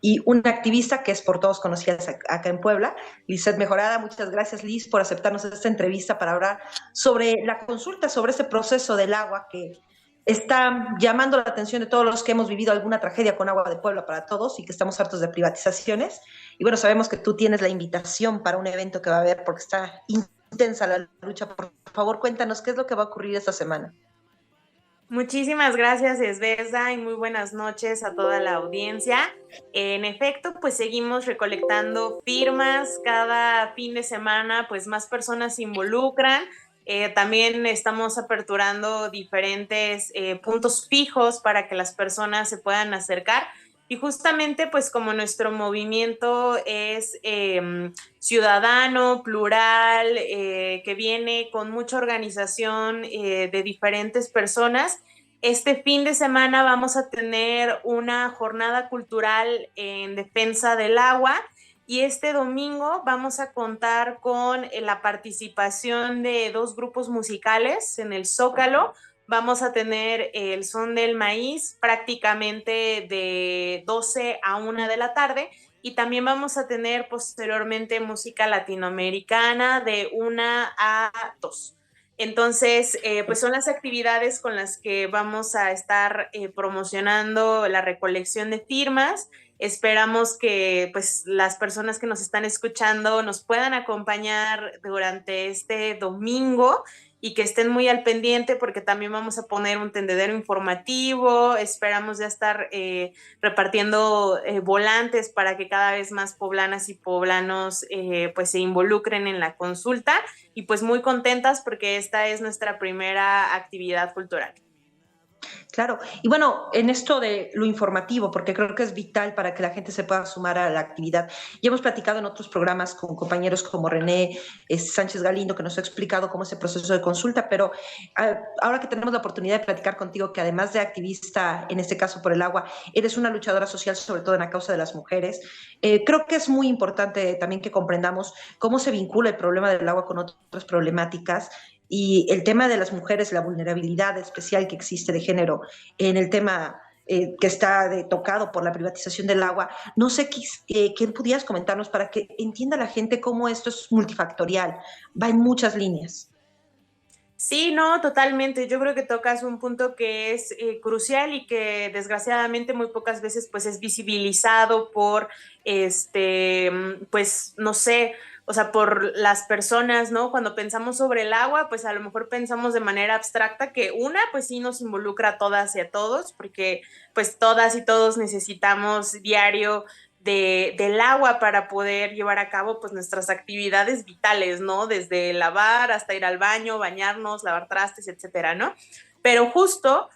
y una activista que es por todos conocida acá en Puebla, Lizeth Mejorada. Muchas gracias, Liz, por aceptarnos esta entrevista para hablar sobre la consulta, sobre este proceso del agua que está llamando la atención de todos los que hemos vivido alguna tragedia con Agua de Puebla para todos y que estamos hartos de privatizaciones. Y bueno, sabemos que tú tienes la invitación para un evento que va a haber porque está intensa la lucha. Por favor, cuéntanos qué es lo que va a ocurrir esta semana.
Muchísimas gracias, Esbeza, y muy buenas noches a toda la audiencia. En efecto, pues seguimos recolectando firmas cada fin de semana, pues más personas se involucran. También estamos aperturando diferentes puntos fijos para que las personas se puedan acercar. Y justamente, pues como nuestro movimiento es ciudadano, plural, que viene con mucha organización de diferentes personas, este fin de semana vamos a tener una jornada cultural en defensa del agua y este domingo vamos a contar con la participación de 2 grupos musicales en el Zócalo. Vamos a tener el Son del Maíz prácticamente de 12 a 1 de la tarde y también vamos a tener posteriormente música latinoamericana de 1 a 2. Entonces, pues son las actividades con las que vamos a estar promocionando la recolección de firmas. Esperamos que pues las personas que nos están escuchando nos puedan acompañar durante este domingo y que estén muy al pendiente porque también vamos a poner un tendedero informativo, esperamos ya estar repartiendo volantes para que cada vez más poblanas y poblanos pues se involucren en la consulta y pues muy contentas porque esta es nuestra primera actividad cultural.
Claro, y bueno, en esto de lo informativo, porque creo que es vital para que la gente se pueda sumar a la actividad. Ya hemos platicado en otros programas con compañeros como René Sánchez Galindo, que nos ha explicado cómo es el proceso de consulta, pero ahora que tenemos la oportunidad de platicar contigo, que además de activista, en este caso por el agua, eres una luchadora social, sobre todo en la causa de las mujeres, creo que es muy importante también que comprendamos cómo se vincula el problema del agua con otras problemáticas y el tema de las mujeres, la vulnerabilidad especial que existe de género en el tema que está tocado por la privatización del agua. No sé qué pudieras comentarnos para que entienda la gente cómo esto es multifactorial, va en muchas líneas.
Sí, no, totalmente. Yo creo que tocas un punto que es crucial y que desgraciadamente muy pocas veces pues es visibilizado por, pues no sé, o sea, por las personas, ¿no? Cuando pensamos sobre el agua, pues a lo mejor pensamos de manera abstracta que una, pues sí nos involucra a todas y a todos, porque pues todas y todos necesitamos diario del agua para poder llevar a cabo pues nuestras actividades vitales, ¿no? Desde lavar hasta ir al baño, bañarnos, lavar trastes, etcétera, ¿no? Pero justo,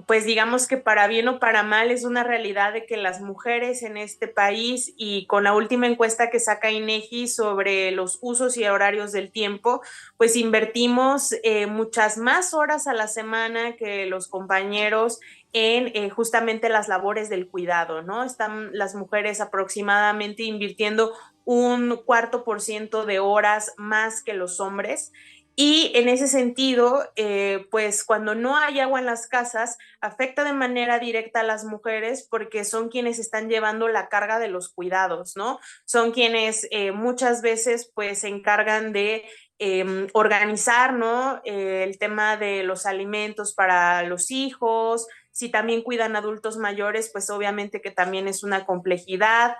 pues digamos que para bien o para mal es una realidad de que las mujeres en este país y con la última encuesta que saca INEGI sobre los usos y horarios del tiempo, pues invertimos muchas más horas a la semana que los compañeros en justamente las labores del cuidado, ¿no? Están las mujeres aproximadamente invirtiendo 1/4% de horas más que los hombres. Y en ese sentido, pues cuando no hay agua en las casas, afecta de manera directa a las mujeres porque son quienes están llevando la carga de los cuidados, ¿no? Son quienes muchas veces pues se encargan de organizar, ¿no? El tema de los alimentos para los hijos, si también cuidan adultos mayores, pues obviamente que también es una complejidad.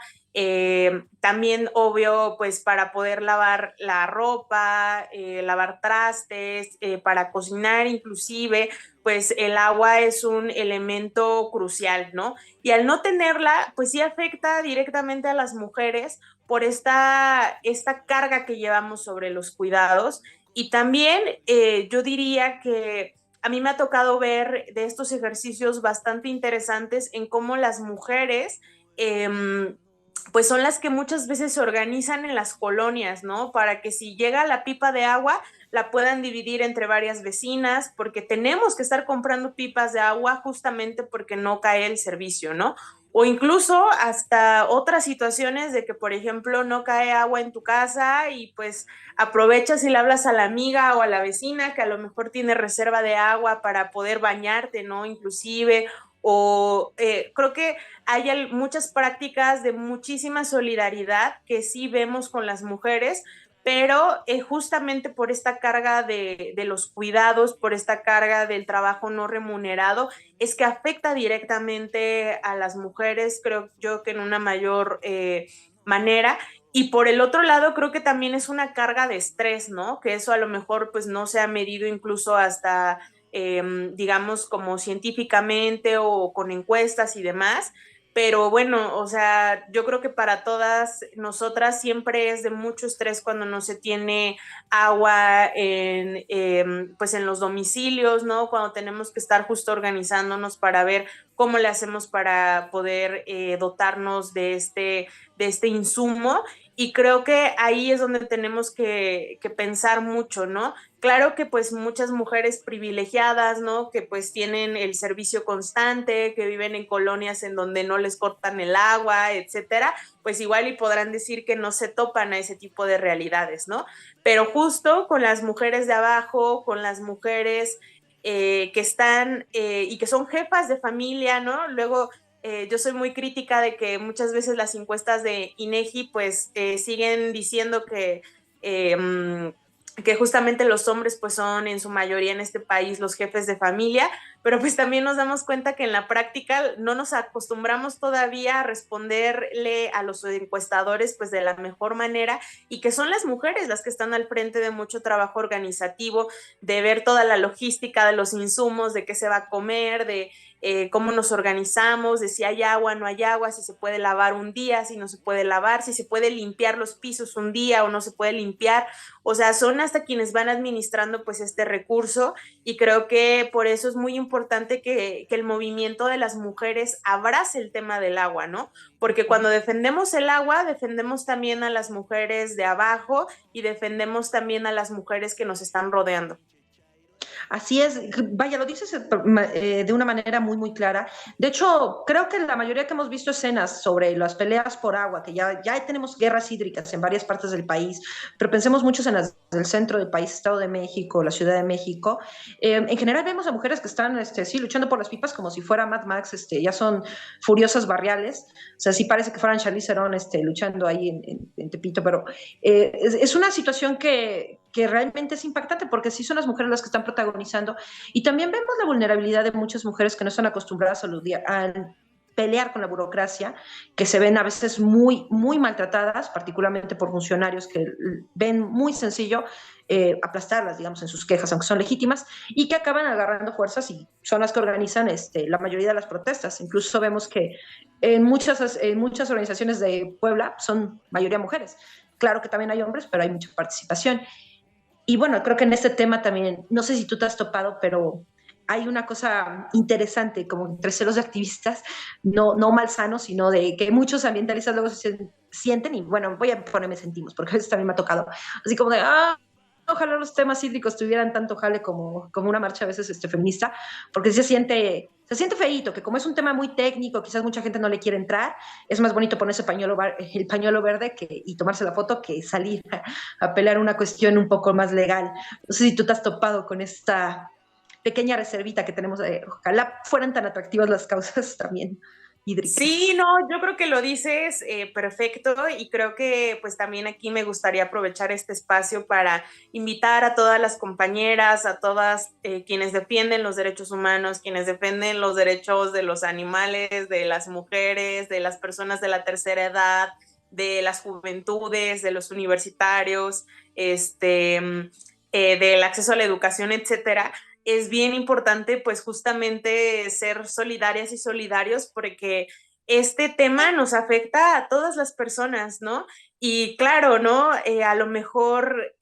También, obvio, pues para poder lavar la ropa, lavar trastes, para cocinar inclusive, pues el agua es un elemento crucial, ¿no? Y al no tenerla, pues sí afecta directamente a las mujeres por esta carga que llevamos sobre los cuidados. Y también yo diría que a mí me ha tocado ver de estos ejercicios bastante interesantes en cómo las mujeres pues son las que muchas veces se organizan en las colonias, ¿no? Para que si llega la pipa de agua, la puedan dividir entre varias vecinas, porque tenemos que estar comprando pipas de agua justamente porque no cae el servicio, ¿no? O incluso hasta otras situaciones de que, por ejemplo, no cae agua en tu casa y pues aprovechas y le hablas a la amiga o a la vecina que a lo mejor tiene reserva de agua para poder bañarte, ¿no? Inclusive, o creo que hay muchas prácticas de muchísima solidaridad que sí vemos con las mujeres, pero justamente por esta carga de los cuidados, por esta carga del trabajo no remunerado, es que afecta directamente a las mujeres, creo yo que en una mayor manera. Y por el otro lado, creo que también es una carga de estrés, ¿no? Que eso a lo mejor pues no se ha medido incluso hasta, digamos, como científicamente o con encuestas y demás. Pero bueno, o sea, yo creo que para todas nosotras siempre es de mucho estrés cuando no se tiene agua pues en los domicilios, ¿no? Cuando tenemos que estar justo organizándonos para ver cómo le hacemos para poder dotarnos de este insumo. Y creo que ahí es donde tenemos que pensar mucho, ¿no? Claro que pues muchas mujeres privilegiadas, ¿no? Que pues tienen el servicio constante, que viven en colonias en donde no les cortan el agua, etcétera, pues igual y podrán decir que no se topan a ese tipo de realidades, ¿no? Pero justo con las mujeres de abajo, con las mujeres que están y que son jefas de familia, ¿no? Luego yo soy muy crítica de que muchas veces las encuestas de INEGI pues siguen diciendo que justamente los hombres pues son en su mayoría en este país los jefes de familia, pero pues también nos damos cuenta que en la práctica no nos acostumbramos todavía a responderle a los encuestadores pues de la mejor manera, y que son las mujeres las que están al frente de mucho trabajo organizativo, de ver toda la logística de los insumos, de qué se va a comer, de cómo nos organizamos, de si hay agua, no hay agua, si se puede lavar un día, si no se puede lavar, si se puede limpiar los pisos un día o no se puede limpiar. O sea, son hasta quienes van administrando pues este recurso, y creo que por eso es muy importante que el movimiento de las mujeres abrace el tema del agua, ¿no? Porque cuando defendemos el agua, defendemos también a las mujeres de abajo y defendemos también a las mujeres que nos están rodeando.
Así es, vaya, lo dices de una manera muy, muy clara. De hecho, creo que la mayoría que hemos visto escenas sobre las peleas por agua, que ya tenemos guerras hídricas en varias partes del país, pero pensemos muchos en las del centro del país, Estado de México, la Ciudad de México. En general vemos a mujeres que están, sí, luchando por las pipas como si fuera Mad Max, ya son furiosas barriales. O sea, sí parece que fueran Charlize Theron, luchando ahí en Tepito, pero es una situación que realmente es impactante, porque sí son las mujeres las que están protagonizando, y también vemos la vulnerabilidad de muchas mujeres que no están acostumbradas a pelear con la burocracia, que se ven a veces muy, muy maltratadas, particularmente por funcionarios que ven muy sencillo aplastarlas, digamos, en sus quejas, aunque son legítimas, y que acaban agarrando fuerzas y son las que organizan la mayoría de las protestas. Incluso vemos que en muchas organizaciones de Puebla son mayoría mujeres. Claro que también hay hombres, pero hay mucha participación. Y bueno, creo que en este tema también, no sé si tú te has topado, pero hay una cosa interesante, como entre celos de activistas, no malsanos, sino de que muchos ambientalistas luego se sienten, y bueno, voy a ponerme sentimos, porque a veces también me ha tocado, así como de, ojalá los temas hídricos tuvieran tanto jale como una marcha a veces feminista, porque se siente feíto, que como es un tema muy técnico, quizás mucha gente no le quiere entrar, es más bonito ponerse el pañuelo verde y tomarse la foto que salir a pelear una cuestión un poco más legal. No sé si tú te has topado con esta pequeña reservita que tenemos, ojalá fueran tan atractivas las causas también hídricas.
Sí, no, yo creo que lo dices perfecto, y creo que pues también aquí me gustaría aprovechar este espacio para invitar a todas las compañeras, a todas quienes defienden los derechos humanos, quienes defienden los derechos de los animales, de las mujeres, de las personas de la tercera edad, de las juventudes, de los universitarios, del acceso a la educación, etcétera. Es bien importante pues justamente ser solidarias y solidarios, porque este tema nos afecta a todas las personas, ¿no? Y claro, ¿no? A lo mejor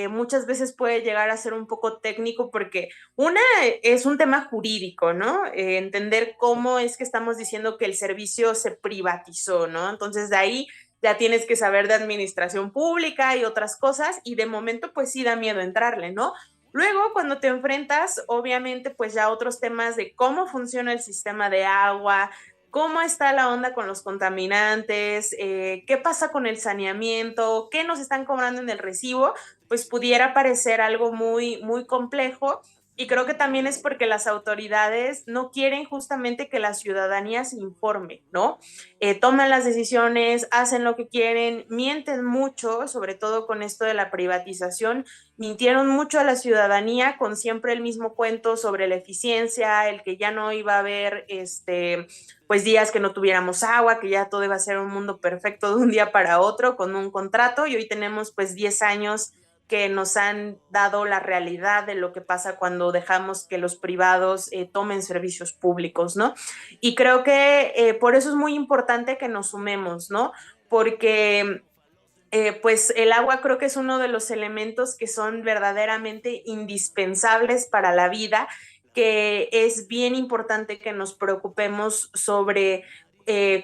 muchas veces puede llegar a ser un poco técnico, porque una es un tema jurídico, ¿no? Entender cómo es que estamos diciendo que el servicio se privatizó, ¿no? Entonces de ahí ya tienes que saber de administración pública y otras cosas, y de momento pues sí da miedo entrarle, ¿no? Luego, cuando te enfrentas, obviamente, pues ya otros temas de cómo funciona el sistema de agua, cómo está la onda con los contaminantes, qué pasa con el saneamiento, qué nos están cobrando en el recibo, pues pudiera parecer algo muy, muy complejo. Y creo que también es porque las autoridades no quieren justamente que la ciudadanía se informe, ¿no? Toman las decisiones, hacen lo que quieren, mienten mucho, sobre todo con esto de la privatización, mintieron mucho a la ciudadanía con siempre el mismo cuento sobre la eficiencia, el que ya no iba a haber pues días que no tuviéramos agua, que ya todo iba a ser un mundo perfecto de un día para otro con un contrato, y hoy tenemos pues 10 años que nos han dado la realidad de lo que pasa cuando dejamos que los privados tomen servicios públicos, ¿no? Y creo que por eso es muy importante que nos sumemos, ¿no? Porque pues el agua creo que es uno de los elementos que son verdaderamente indispensables para la vida, que es bien importante que nos preocupemos sobre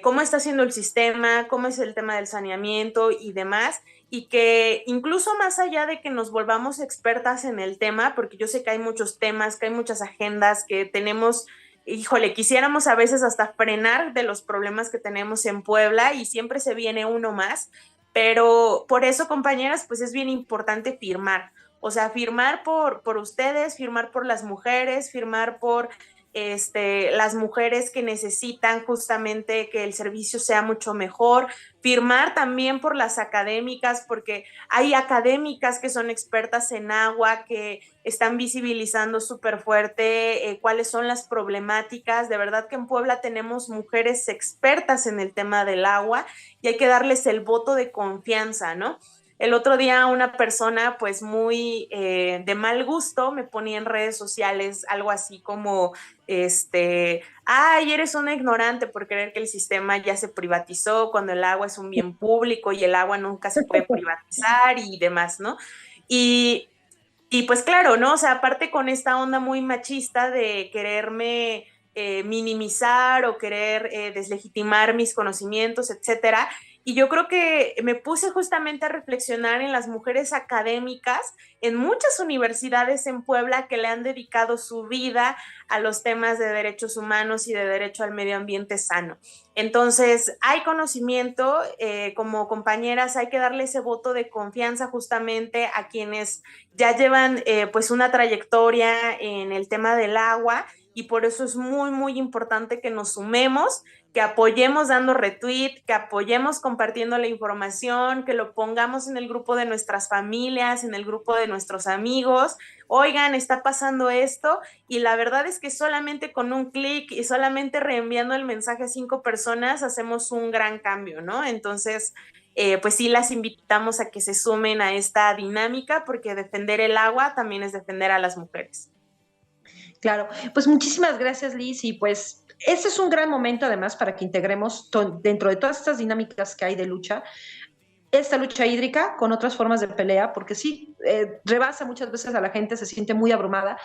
cómo está haciendo el sistema, cómo es el tema del saneamiento y demás, y que incluso más allá de que nos volvamos expertas en el tema, porque yo sé que hay muchos temas, que hay muchas agendas, que tenemos, híjole, quisiéramos a veces hasta frenar de los problemas que tenemos en Puebla y siempre se viene uno más, pero por eso, compañeras, pues es bien importante firmar, o sea, firmar por ustedes, firmar por las mujeres, firmar por las mujeres que necesitan justamente que el servicio sea mucho mejor, firmar también por las académicas, porque hay académicas que son expertas en agua, que están visibilizando súper fuerte cuáles son las problemáticas. De verdad que en Puebla tenemos mujeres expertas en el tema del agua y hay que darles el voto de confianza, ¿no? El otro día una persona pues muy de mal gusto me ponía en redes sociales algo así como, ay, eres una ignorante por creer que el sistema ya se privatizó cuando el agua es un bien público y el agua nunca se puede privatizar y demás, ¿no? Y, y pues claro, ¿no? O sea, aparte con esta onda muy machista de quererme minimizar o querer deslegitimar mis conocimientos, etcétera. Y yo creo que me puse justamente a reflexionar en las mujeres académicas en muchas universidades en Puebla que le han dedicado su vida a los temas de derechos humanos y de derecho al medio ambiente sano. Entonces, hay conocimiento, como compañeras hay que darle ese voto de confianza justamente a quienes ya llevan pues una trayectoria en el tema del agua, y por eso es muy, muy importante que nos sumemos, que apoyemos dando retweet, que apoyemos compartiendo la información, que lo pongamos en el grupo de nuestras familias, en el grupo de nuestros amigos. Oigan, está pasando esto, y la verdad es que solamente con un clic y solamente reenviando el mensaje a 5 personas hacemos un gran cambio, ¿no? Entonces, pues sí las invitamos a que se sumen a esta dinámica, porque defender el agua también es defender a las mujeres.
Claro, pues muchísimas gracias, Liz, y pues este es un gran momento además para que integremos dentro de todas estas dinámicas que hay de lucha, esta lucha hídrica con otras formas de pelea, porque sí, rebasa muchas veces a la gente, se siente muy abrumada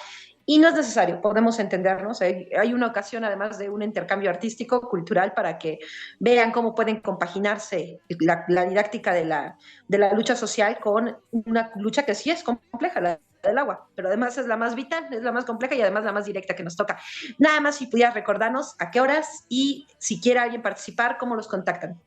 y no es necesario, podemos entendernos. Hay una ocasión además de un intercambio artístico, cultural, para que vean cómo pueden compaginarse la didáctica de la lucha social con una lucha que sí es compleja, la del agua, pero además es la más vital, es la más compleja y además la más directa que nos toca. Nada más si pudieras recordarnos a qué horas y si quiere alguien participar, cómo los contactan.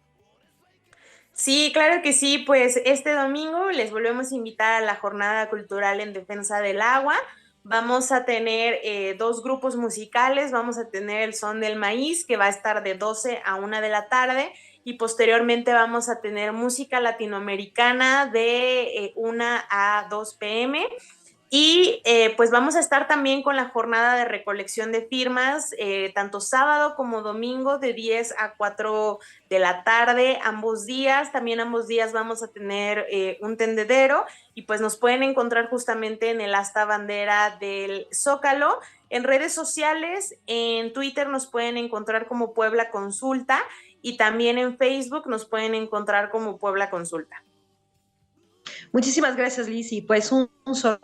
Sí, claro que sí, pues este domingo les volvemos a invitar a la Jornada Cultural en Defensa del Agua. Vamos a tener 2 grupos musicales, vamos a tener el Son del Maíz, que va a estar de 12 a 1 de la tarde, y posteriormente vamos a tener música latinoamericana de 1 a 2 p.m., y pues vamos a estar también con la jornada de recolección de firmas, tanto sábado como domingo de 10 a 4 de la tarde, ambos días. También ambos días vamos a tener un tendedero, y pues nos pueden encontrar justamente en el asta bandera del Zócalo. En redes sociales, en Twitter nos pueden encontrar como Puebla Consulta, y también en Facebook nos pueden encontrar como Puebla Consulta.
Muchísimas gracias, Liz, y pues un solo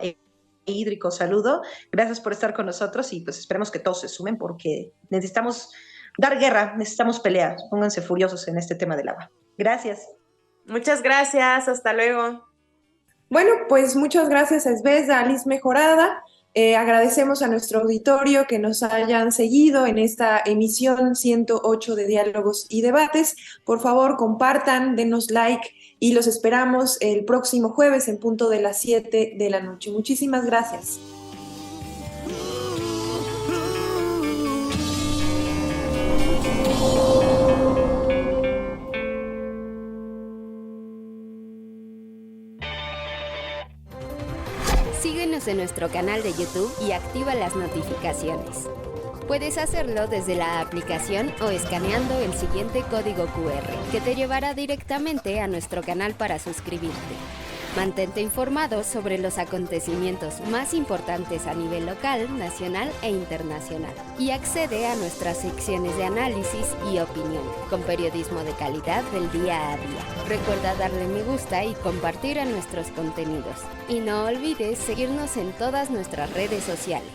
hídrico saludo. Gracias por estar con nosotros y pues esperemos que todos se sumen porque necesitamos dar guerra, necesitamos pelear. Pónganse furiosos en este tema del agua. Gracias.
Muchas gracias, hasta luego.
Bueno, pues muchas gracias a Esbezda, a Liz Mejorada. Agradecemos a nuestro auditorio que nos hayan seguido en esta emisión 108 de Diálogos y Debates. Por favor, compartan, denos like y los esperamos el próximo jueves en punto de las 7 de la noche. Muchísimas gracias.
Síguenos en nuestro canal de YouTube y activa las notificaciones. Puedes hacerlo desde la aplicación o escaneando el siguiente código QR, que te llevará directamente a nuestro canal para suscribirte. Mantente informado sobre los acontecimientos más importantes a nivel local, nacional e internacional. Y accede a nuestras secciones de análisis y opinión, con periodismo de calidad del día a día. Recuerda darle me gusta y compartir a nuestros contenidos. Y no olvides seguirnos en todas nuestras redes sociales.